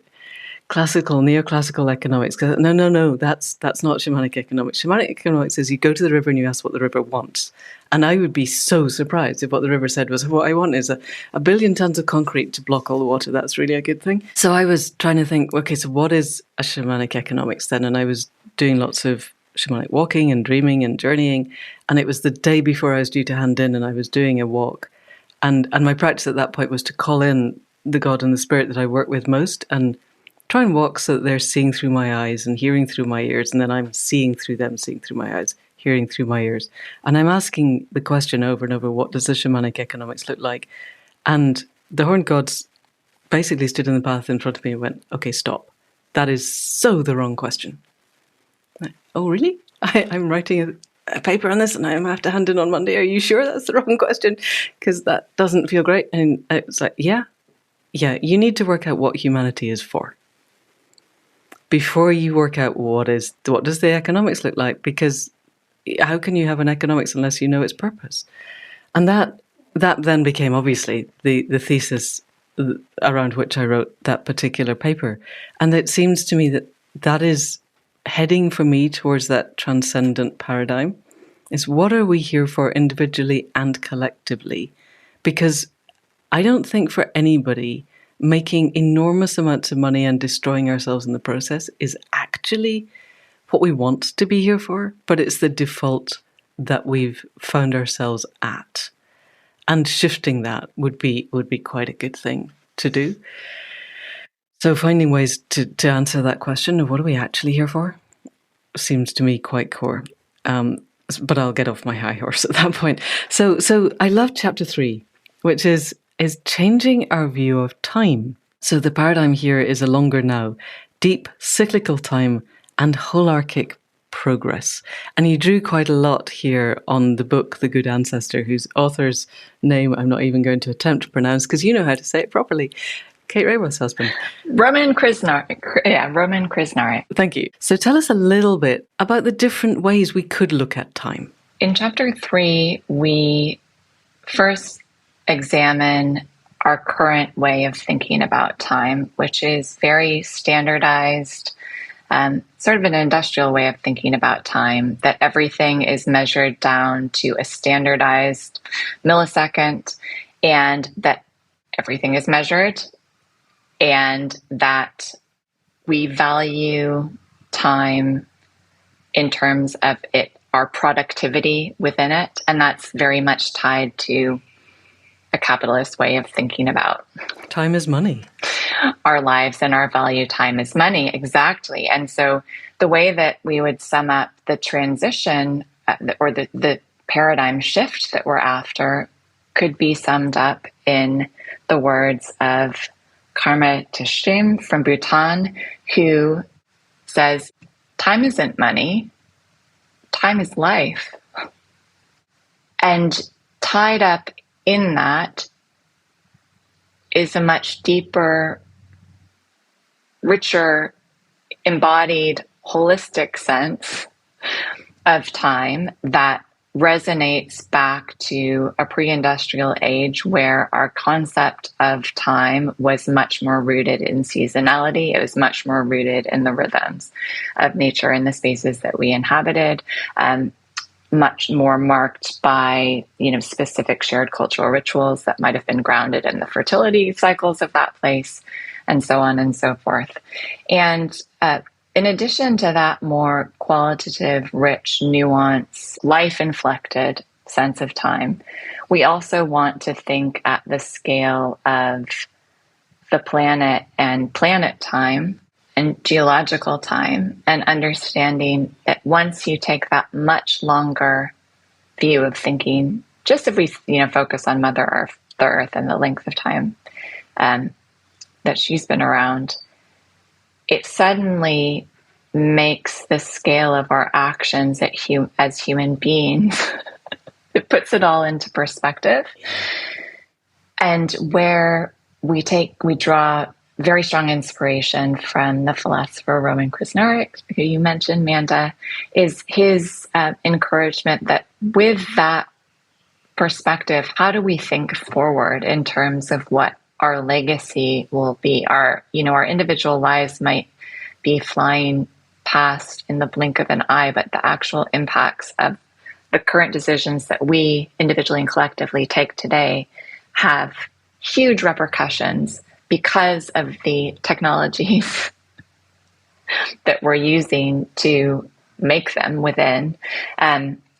neoclassical economics. No, that's not shamanic economics. Shamanic economics is you go to the river and you ask what the river wants. And I would be so surprised if what the river said was, what I want is a billion tons of concrete to block all the water. That's really a good thing. So I was trying to think, okay, so what is a shamanic economics then? And I was doing lots of shamanic walking and dreaming and journeying. And it was the day before I was due to hand in, and I was doing a walk. And my practice at that point was to call in the God and the spirit that I work with most and try and walk so that they're seeing through my eyes and hearing through my ears, and then I'm seeing through them, seeing through my eyes, hearing through my ears. And I'm asking the question over and over, what does the shamanic economics look like? And the horned gods basically stood in the path in front of me and went, okay, stop. That is so the wrong question. Oh, really? I'm writing a paper on this and I have to hand in on Monday. Are you sure that's the wrong question? Because that doesn't feel great. And it's like, yeah, you need to work out what humanity is for before you work out what does the economics look like, because how can you have an economics unless you know its purpose? And that then became obviously the thesis around which I wrote that particular paper. And it seems to me that is heading for me towards that transcendent paradigm, is what are we here for individually and collectively? Because I don't think for anybody making enormous amounts of money and destroying ourselves in the process is actually what we want to be here for, but it's the default that we've found ourselves at. And shifting that would be quite a good thing to do. So finding ways to answer that question of what are we actually here for seems to me quite core. But I'll get off my high horse at that point. So I love chapter 3, which is changing our view of time. So the paradigm here is a longer now, deep cyclical time and holarchic progress. And you drew quite a lot here on the book, The Good Ancestor, whose author's name I'm not even going to attempt to pronounce because you know how to say it properly. Kate Raworth's husband. Roman Krznaric. Thank you. So tell us a little bit about the different ways we could look at time. In chapter 3, we first examine our current way of thinking about time, which is very standardized, sort of an industrial way of thinking about time, that everything is measured down to a standardized millisecond, and that everything is measured, and that we value time in terms of our productivity within it. And that's very much tied to a capitalist way of thinking about time is money. Our lives, and our value time is money. Exactly. And so the way that we would sum up the transition or the paradigm shift that we're after could be summed up in the words of Karma Teshrim from Bhutan, who says, time isn't money, time is life. And tied up in that is a much deeper, richer, embodied, holistic sense of time that resonates back to a pre-industrial age where our concept of time was much more rooted in seasonality. It was much more rooted in the rhythms of nature and the spaces that we inhabited, much more marked by, specific shared cultural rituals that might have been grounded in the fertility cycles of that place, and so on and so forth. And in addition to that more qualitative, rich, nuanced, life-inflected sense of time, we also want to think at the scale of the planet and planet time and geological time, and understanding that once you take that much longer view of thinking, just if we focus on Mother Earth, the Earth, and the length of time that she's been around, it suddenly makes the scale of our actions as human beings, it puts it all into perspective. And where we draw very strong inspiration from the philosopher Roman Krznaric, who you mentioned, Manda, is his encouragement that with that perspective, how do we think forward in terms of what our legacy will be? Our individual lives might be flying past in the blink of an eye, but the actual impacts of the current decisions that we individually and collectively take today have huge repercussions because of the technologies that we're using to make them within,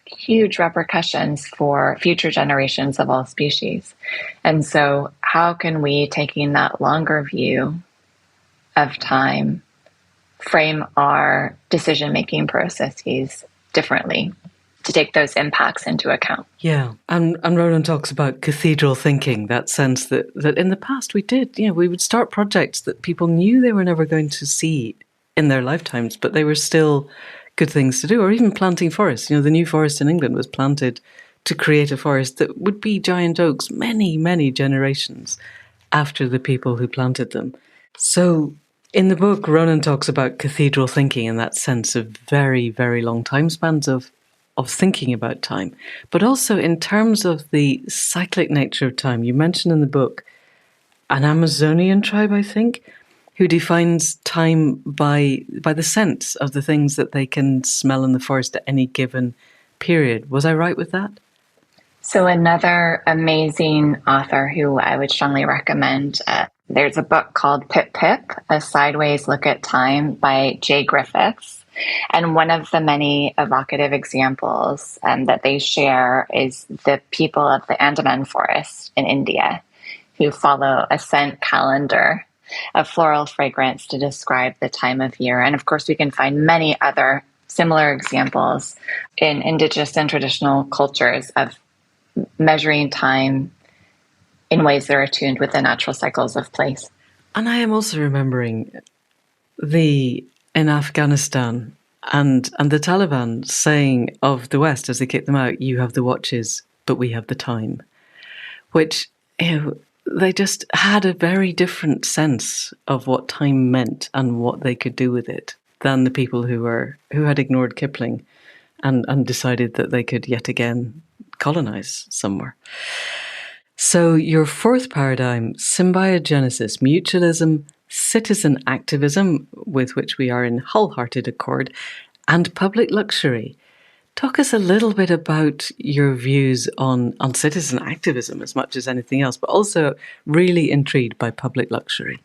huge repercussions for future generations of all species. And so how can we, taking that longer view of time, frame our decision-making processes differently to take those impacts into account? Yeah, and Roland talks about cathedral thinking, that sense that in the past we would start projects that people knew they were never going to see in their lifetimes, but they were still good things to do, or even planting forests. The new forest in England was planted to create a forest that would be giant oaks many, many generations after the people who planted them. So in the book, Ronan talks about cathedral thinking and that sense of very, very long time spans of thinking about time, but also in terms of the cyclic nature of time. You mentioned in the book an Amazonian tribe, I think, who defines time by the sense of the things that they can smell in the forest at any given period. Was I right with that? So another amazing author who I would strongly recommend, there's a book called Pip Pip, A Sideways Look at Time by Jay Griffiths. And one of the many evocative examples that they share is the people of the Andaman forest in India, who follow a scent calendar of floral fragrance to describe the time of year. And of course, we can find many other similar examples in indigenous and traditional cultures of measuring time in ways that are attuned with the natural cycles of place. And I am also remembering in Afghanistan and the Taliban saying of the West as they kicked them out, "You have the watches, but we have the time," which they just had a very different sense of what time meant and what they could do with it than the people who had ignored Kipling and decided that they could yet again colonize somewhere. So your fourth paradigm, symbiogenesis, mutualism, citizen activism, with which we are in wholehearted accord, and public luxury. Talk us a little bit about your views on citizen activism as much as anything else, but also really intrigued by public luxury.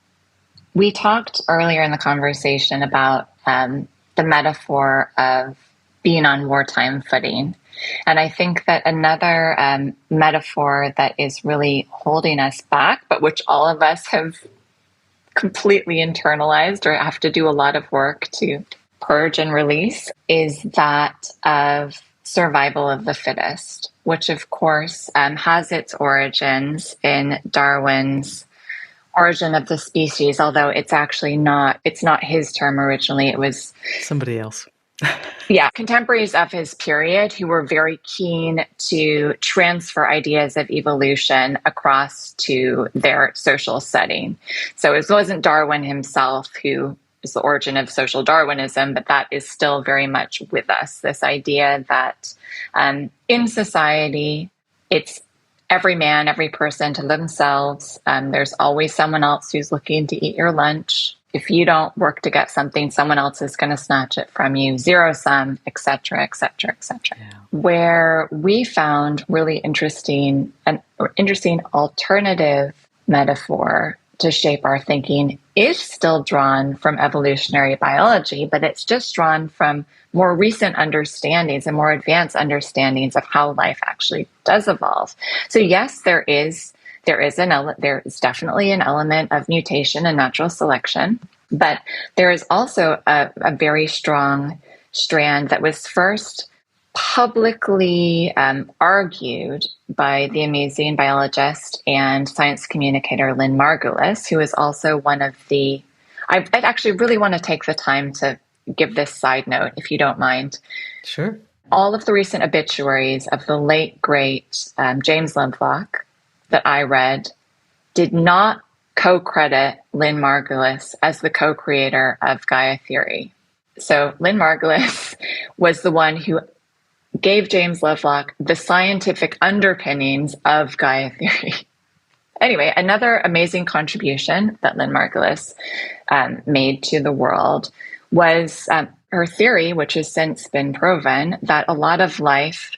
We talked earlier in the conversation about the metaphor of being on wartime footing. And I think that another metaphor that is really holding us back, but which all of us have completely internalized or have to do a lot of work to purge and release, is that of survival of the fittest, which of course has its origins in Darwin's Origin of the Species, although it's not his term originally. It was somebody else. Yeah, contemporaries of his period who were very keen to transfer ideas of evolution across to their social setting. So it wasn't Darwin himself who is the origin of social Darwinism, but that is still very much with us. This idea that in society, it's every man, every person to themselves. There's always someone else who's looking to eat your lunch. If you don't work to get something, someone else is going to snatch it from you, zero sum, et cetera, et cetera, et cetera. Yeah. Where we found really interesting alternative metaphor to shape our thinking is still drawn from evolutionary biology, but it's just drawn from more recent understandings and more advanced understandings of how life actually does evolve. So yes, there is definitely an element of mutation and natural selection, but there is also a very strong strand that was first publicly argued by the amazing biologist and science communicator Lynn Margulis, who is also one of the... I'd actually really want to take the time to give this side note, if you don't mind. Sure. All of the recent obituaries of the late, great James Lovelock that I read did not co-credit Lynn Margulis as the co-creator of Gaia theory. So Lynn Margulis was the one who gave James Lovelock the scientific underpinnings of Gaia theory. Anyway, another amazing contribution that Lynn Margulis made to the world was her theory, which has since been proven, that a lot of life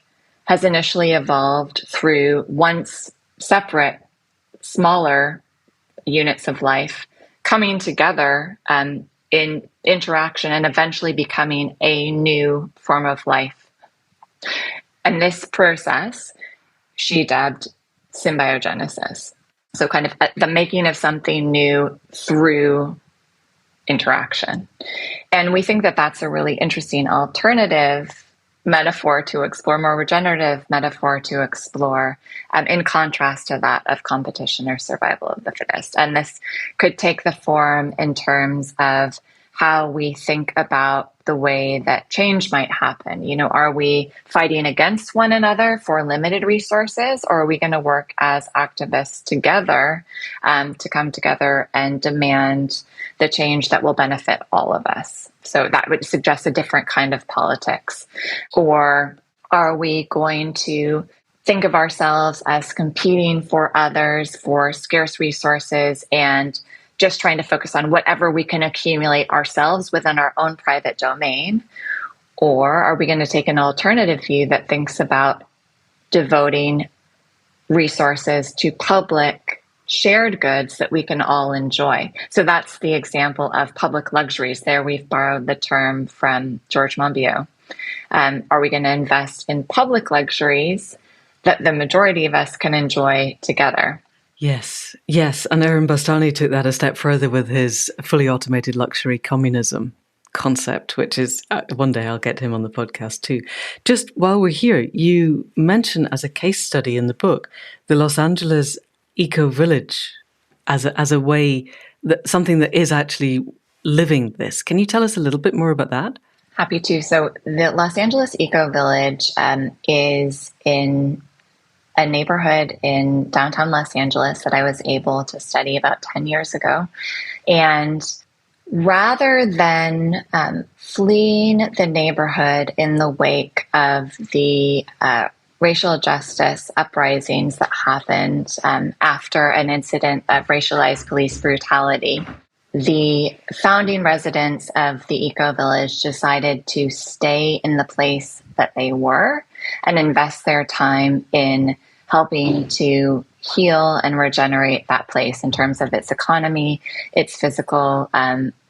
has initially evolved through once separate, smaller units of life coming together in interaction and eventually becoming a new form of life. And this process she dubbed symbiogenesis. So kind of the making of something new through interaction. And we think that that's a really interesting alternative metaphor to explore, more regenerative metaphor to explore, in contrast to that of competition or survival of the fittest. And this could take the form in terms of how we think about the way that change might happen. You know, are we fighting against one another for limited resources, or are we going to work as activists together to come together and demand the change that will benefit all of us? So that would suggest a different kind of politics. Or are we going to think of ourselves as competing for others for scarce resources and just trying to focus on whatever we can accumulate ourselves within our own private domain? Or are we going to take an alternative view that thinks about devoting resources to public shared goods that we can all enjoy? So that's the example of public luxuries. There we've borrowed the term from George Monbiot. Are we going to invest in public luxuries that the majority of us can enjoy together? Yes. And Aaron Bastani took that a step further with his fully automated luxury communism concept, which is, one day I'll get him on the podcast too. Just while we're here, you mention as a case study in the book, the Los Angeles eco-village as a way, that something that is actually living this. Can you tell us a little bit more about that? Happy to. So the Los Angeles eco-village is in a neighborhood in downtown Los Angeles that I was able to study about 10 years ago. And rather than fleeing the neighborhood in the wake of the racial justice uprisings that happened after an incident of racialized police brutality, the founding residents of the Eco Village decided to stay in the place that they were and invest their time in helping to heal and regenerate that place in terms of its economy, its physical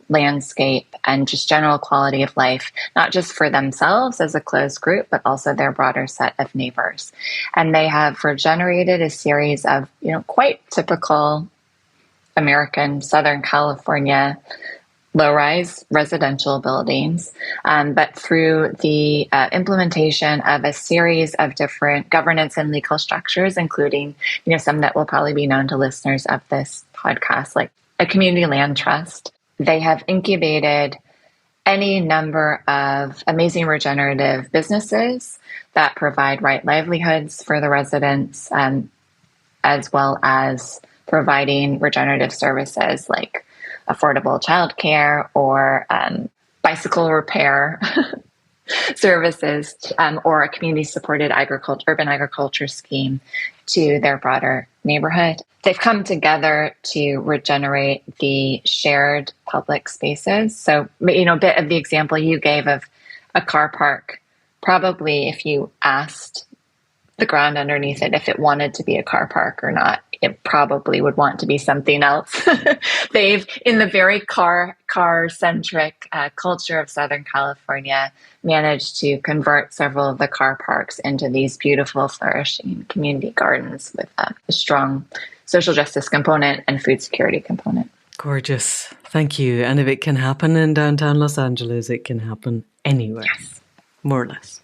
landscape, and just general quality of life, not just for themselves as a closed group, but also their broader set of neighbors. And they have regenerated a series of, quite typical American Southern California low-rise residential buildings, but through the implementation of a series of different governance and legal structures, including, some that will probably be known to listeners of this podcast, like a community land trust. They have incubated any number of amazing regenerative businesses that provide right livelihoods for the residents, as well as providing regenerative services like affordable childcare or bicycle repair services, or a community-supported urban agriculture scheme to their broader neighborhood. They've come together to regenerate the shared public spaces. So, a bit of the example you gave of a car park, probably if you asked the ground underneath it if it wanted to be a car park or not, it probably would want to be something else. They've, in the very car-centric culture of Southern California, managed to convert several of the car parks into these beautiful, flourishing community gardens with a strong social justice component and food security component. Gorgeous. Thank you. And if it can happen in downtown Los Angeles, it can happen anywhere. Yes. More or less.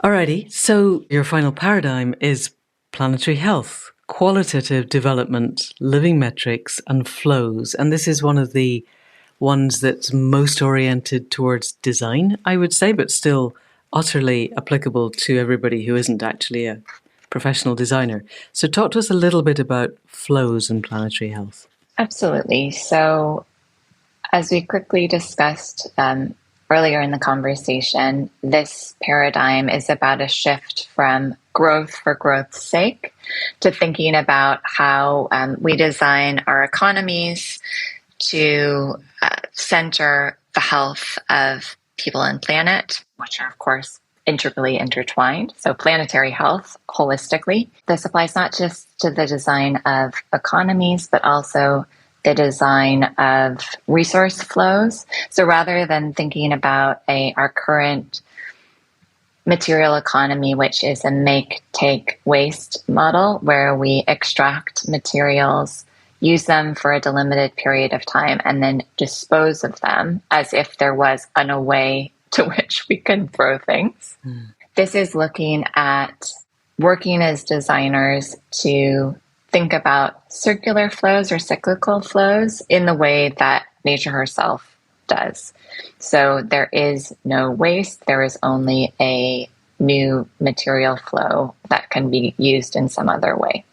Alrighty. So your final paradigm is planetary health, qualitative development, living metrics, and flows. And this is one of the ones that's most oriented towards design, I would say, but still utterly applicable to everybody who isn't actually a professional designer. So talk to us a little bit about flows and planetary health. Absolutely. So as we quickly discussed earlier in the conversation, this paradigm is about a shift from growth for growth's sake to thinking about how we design our economies to center the health of people and planet, which are, of course, integrally intertwined. So planetary health holistically. This applies not just to the design of economies, but also the design of resource flows. So rather than thinking about our current material economy, which is a make, take, waste model, where we extract materials, use them for a delimited period of time, and then dispose of them as if there was a way to which we can throw things. This is looking at working as designers to think about circular flows or cyclical flows in the way that nature herself does. So there is no waste, there is only a new material flow that can be used in some other way.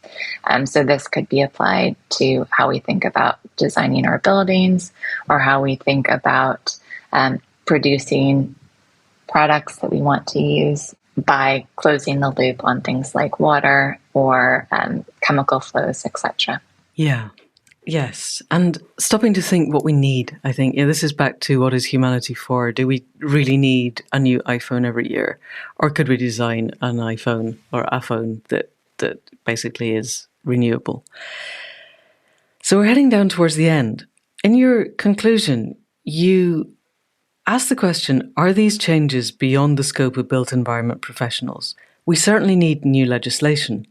So this could be applied to how we think about designing our buildings, or how we think about producing products that we want to use, by closing the loop on things like water or chemical flows, etc. Yeah. Yes. And stopping to think what we need, I think. This is back to what is humanity for? Do we really need a new iPhone every year? Or could we design an iPhone or a phone that basically is renewable? So we're heading down towards the end. In your conclusion, you ask the question, are these changes beyond the scope of built environment professionals? We certainly need new legislation,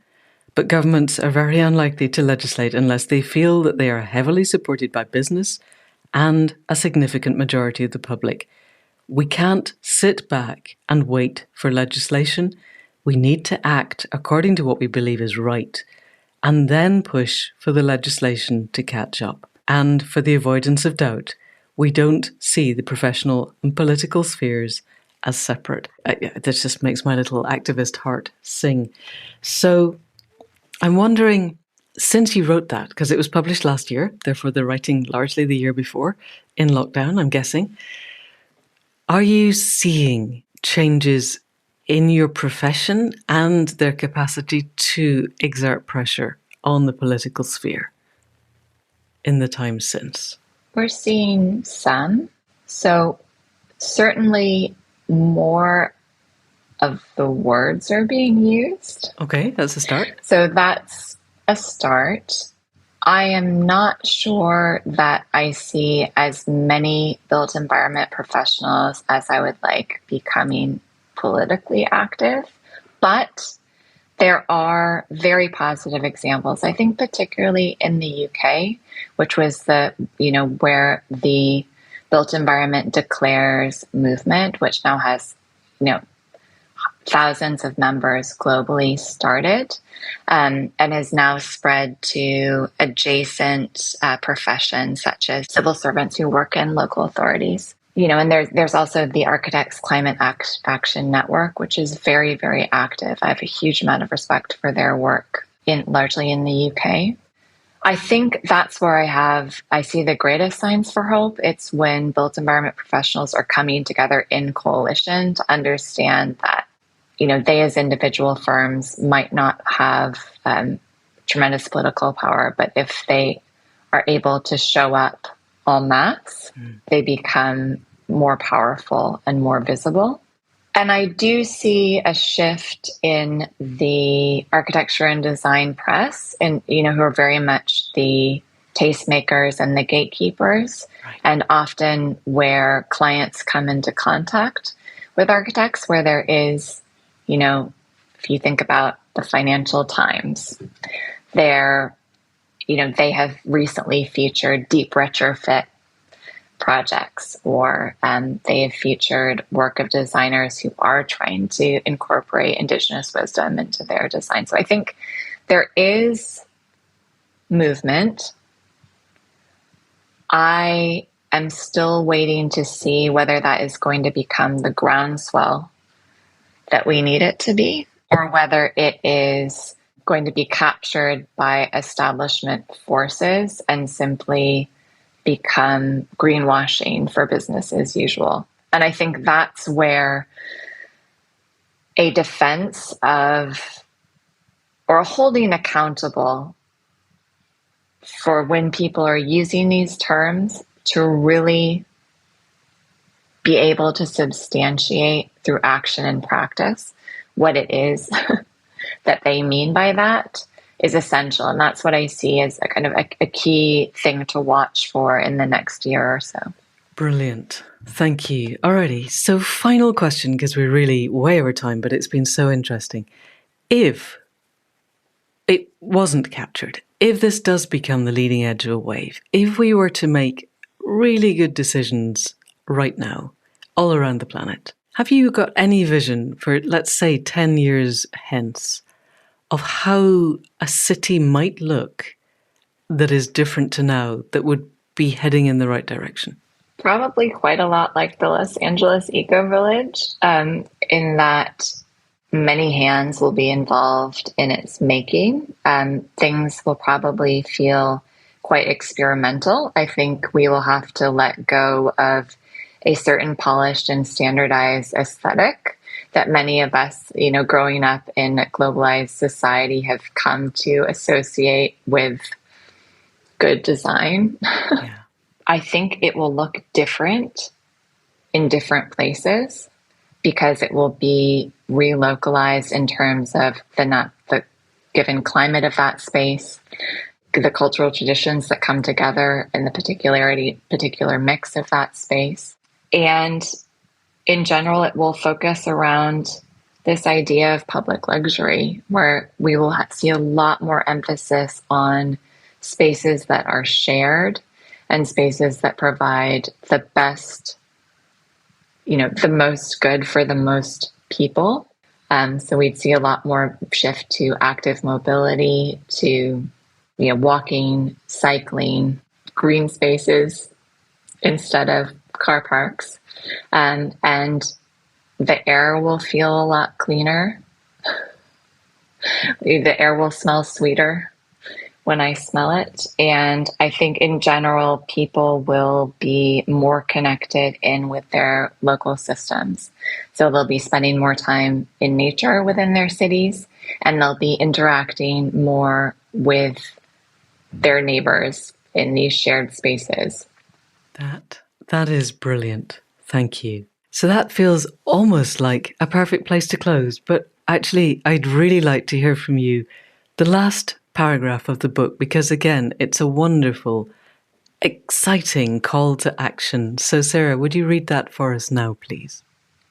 but governments are very unlikely to legislate unless they feel that they are heavily supported by business and a significant majority of the public. We can't sit back and wait for legislation. We need to act according to what we believe is right, and then push for the legislation to catch up. And for the avoidance of doubt, we don't see the professional and political spheres as separate. This just makes my little activist heart sing. So I'm wondering, since you wrote that, because it was published last year, therefore the writing largely the year before, in lockdown, I'm guessing, are you seeing changes in your profession and their capacity to exert pressure on the political sphere in the time since? We're seeing some. So certainly more of the words are being used. Okay, that's a start. So that's a start. I am not sure that I see as many built environment professionals as I would like becoming politically active, but there are very positive examples. I think particularly in the UK, which was where the Built Environment Declares movement, which now has, thousands of members globally, started, and has now spread to adjacent professions such as civil servants who work in local authorities. And there's also the Architects Climate Action Network, which is very, very active. I have a huge amount of respect for their work, largely in the UK. I think that's where I see the greatest signs for hope. It's when built environment professionals are coming together in coalition to understand that, they as individual firms might not have tremendous political power, but if they are able to show up en masse, they become more powerful and more visible. And I do see a shift in the architecture and design press, and who are very much the tastemakers and the gatekeepers, right. And often where clients come into contact with architects, where there is, if you think about the Financial Times, they have recently featured deep retrofit projects, or they have featured work of designers who are trying to incorporate Indigenous wisdom into their design. So I think there is movement. I am still waiting to see whether that is going to become the groundswell that we need it to be, or whether it is going to be captured by establishment forces and simply become greenwashing for business as usual. And I think that's where a defense of, or a holding accountable for when people are using these terms to really be able to substantiate through action and practice what it is that they mean by that is essential. And that's what I see as a kind of a key thing to watch for in the next year or so. Brilliant. Thank you. Alrighty. So final question, because we're really way over time, but it's been so interesting. If it wasn't captured, if this does become the leading edge of a wave, if we were to make really good decisions right now, all around the planet, have you got any vision for, let's say, 10 years hence, of how a city might look that is different to now, that would be heading in the right direction? Probably quite a lot like the Los Angeles Eco Village, in that many hands will be involved in its making. Things will probably feel quite experimental. I think we will have to let go of a certain polished and standardized aesthetic that many of us, growing up in a globalized society, have come to associate with good design. Yeah. I think it will look different in different places because it will be relocalized in terms of the given climate of that space, the cultural traditions that come together, and the particular mix of that space. And in general, it will focus around this idea of public luxury, where we will see a lot more emphasis on spaces that are shared and spaces that provide the best, the most good for the most people. So we'd see a lot more shift to active mobility, to walking, cycling, green spaces instead of car parks, and the air will feel a lot cleaner. The air will smell sweeter when I smell it. And I think in general, people will be more connected in with their local systems. So they'll be spending more time in nature within their cities, and they'll be interacting more with their neighbors in these shared spaces. That is brilliant. Thank you. So that feels almost like a perfect place to close, but actually I'd really like to hear from you the last paragraph of the book, because again, it's a wonderful, exciting call to action. So Sarah, would you read that for us now, please?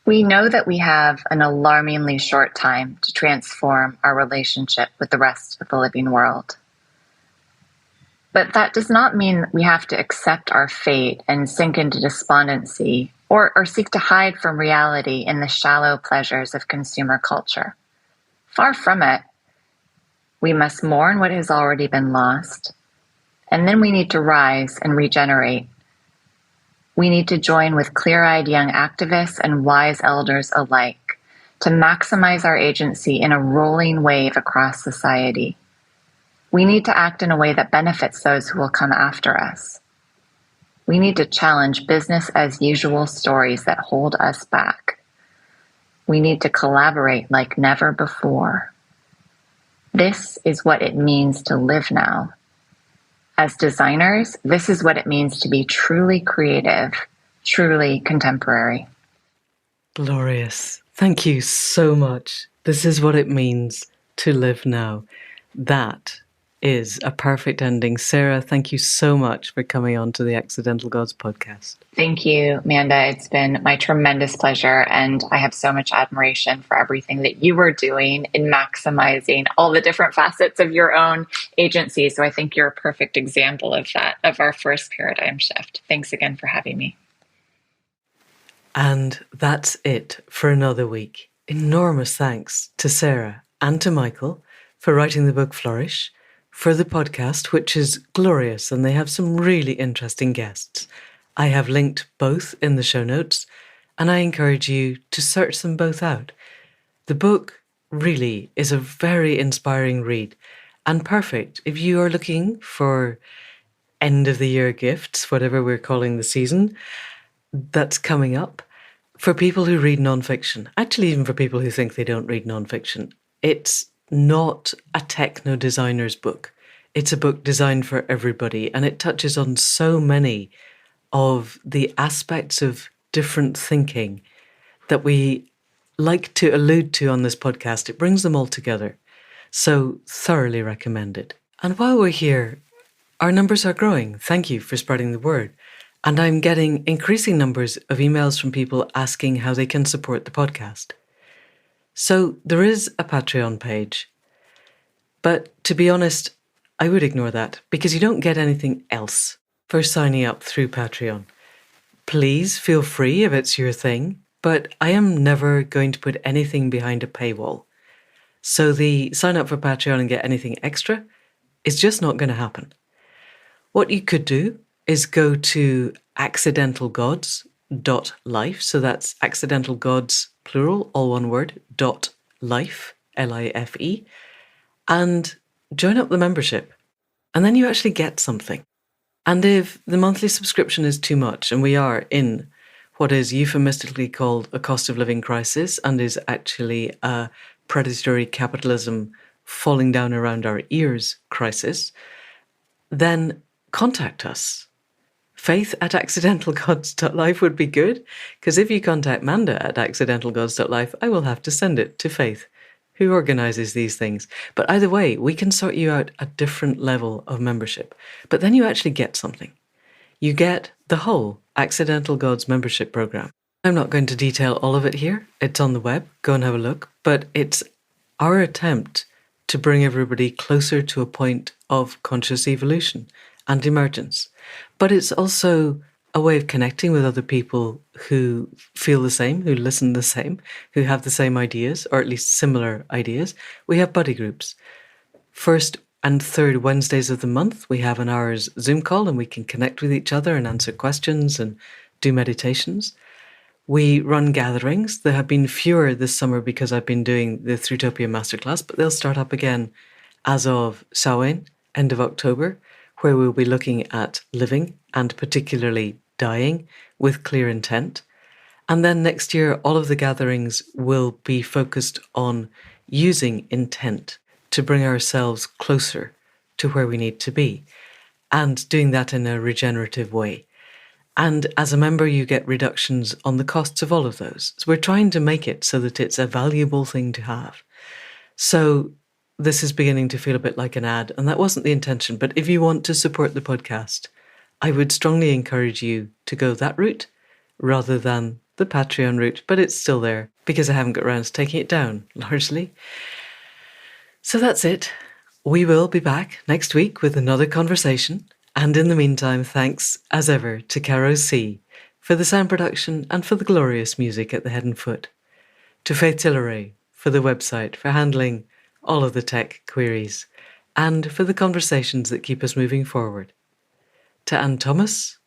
We know that we have an alarmingly short time to transform our relationship with the rest of the living world. But that does not mean we have to accept our fate and sink into despondency or seek to hide from reality in the shallow pleasures of consumer culture. Far from it. We must mourn what has already been lost, and then we need to rise and regenerate. We need to join with clear-eyed young activists and wise elders alike to maximize our agency in a rolling wave across society. We need to act in a way that benefits those who will come after us. We need to challenge business as usual stories that hold us back. We need to collaborate like never before. This is what it means to live now. As designers, this is what it means to be truly creative, truly contemporary. Glorious. Thank you so much. This is what it means to live now. That is a perfect ending. Sarah, thank you so much for coming on to the Accidental Gods podcast. Thank you, Amanda. It's been my tremendous pleasure, and I have so much admiration for everything that you are doing in maximizing all the different facets of your own agency. So I think you're a perfect example of that, of our first paradigm shift. Thanks again for having me. And that's it for another week. Enormous thanks to Sarah and to Michael for writing the book Flourish, for the podcast, which is glorious, and they have some really interesting guests. I have linked both in the show notes, and I encourage you to search them both out. The book really is a very inspiring read, and perfect if you are looking for end of the year gifts, whatever we're calling the season that's coming up, for people who read nonfiction. Actually, even for people who think they don't read nonfiction. It's not a techno designer's book. It's a book designed for everybody, and it touches on so many of the aspects of different thinking that we like to allude to on this podcast. It brings them all together. So thoroughly recommended. And while we're here, our numbers are growing. Thank you for spreading the word. And I'm getting increasing numbers of emails from people asking how they can support the podcast. So there is a Patreon page. But to be honest, I would ignore that because you don't get anything else for signing up through Patreon. Please feel free if it's your thing, but I am never going to put anything behind a paywall. So the sign up for Patreon and get anything extra is just not going to happen. What you could do is go to accidentalgods.life. So that's accidental gods, plural, all one word, .life, L-I-F-E, and join up the membership. And then you actually get something. And if the monthly subscription is too much, and we are in what is euphemistically called a cost of living crisis and is actually a predatory capitalism falling down around our ears crisis, then contact us. faith@accidentalgods.life would be good, because if you contact Manda at accidentalgods.life, I will have to send it to Faith, who organises these things. But either way, we can sort you out a different level of membership. But then you actually get something. You get the whole Accidental Gods membership program. I'm not going to detail all of it here. It's on the web. Go and have a look. But it's our attempt to bring everybody closer to a point of conscious evolution and emergence. But it's also a way of connecting with other people who feel the same, who listen the same, who have the same ideas, or at least similar ideas. We have buddy groups. First and third Wednesdays of the month, we have an hour's Zoom call, and we can connect with each other and answer questions and do meditations. We run gatherings. There have been fewer this summer because I've been doing the Throughtopia Masterclass, but they'll start up again as of Samhain, end of October, where we'll be looking at living and particularly dying with clear intent. And then next year, all of the gatherings will be focused on using intent to bring ourselves closer to where we need to be, and doing that in a regenerative way. And as a member, you get reductions on the costs of all of those. So we're trying to make it so that it's a valuable thing to have. So this is beginning to feel a bit like an ad, and that wasn't the intention. But if you want to support the podcast, I would strongly encourage you to go that route rather than the Patreon route, but it's still there because I haven't got around to taking it down, largely. So that's it. We will be back next week with another conversation. And in the meantime, thanks as ever to Caro C for the sound production and for the glorious music at the head and foot. To Faith Tilleray for the website, for handling all of the tech queries, and for the conversations that keep us moving forward. To Anne Thomas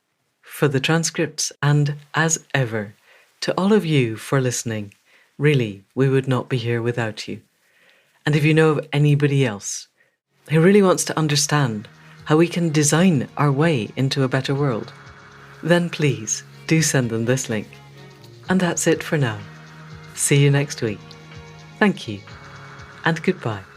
for the transcripts, and as ever, to all of you for listening. Really, we would not be here without you. And if you know of anybody else who really wants to understand how we can design our way into a better world, then please do send them this link. And that's it for now. See you next week. Thank you, and goodbye.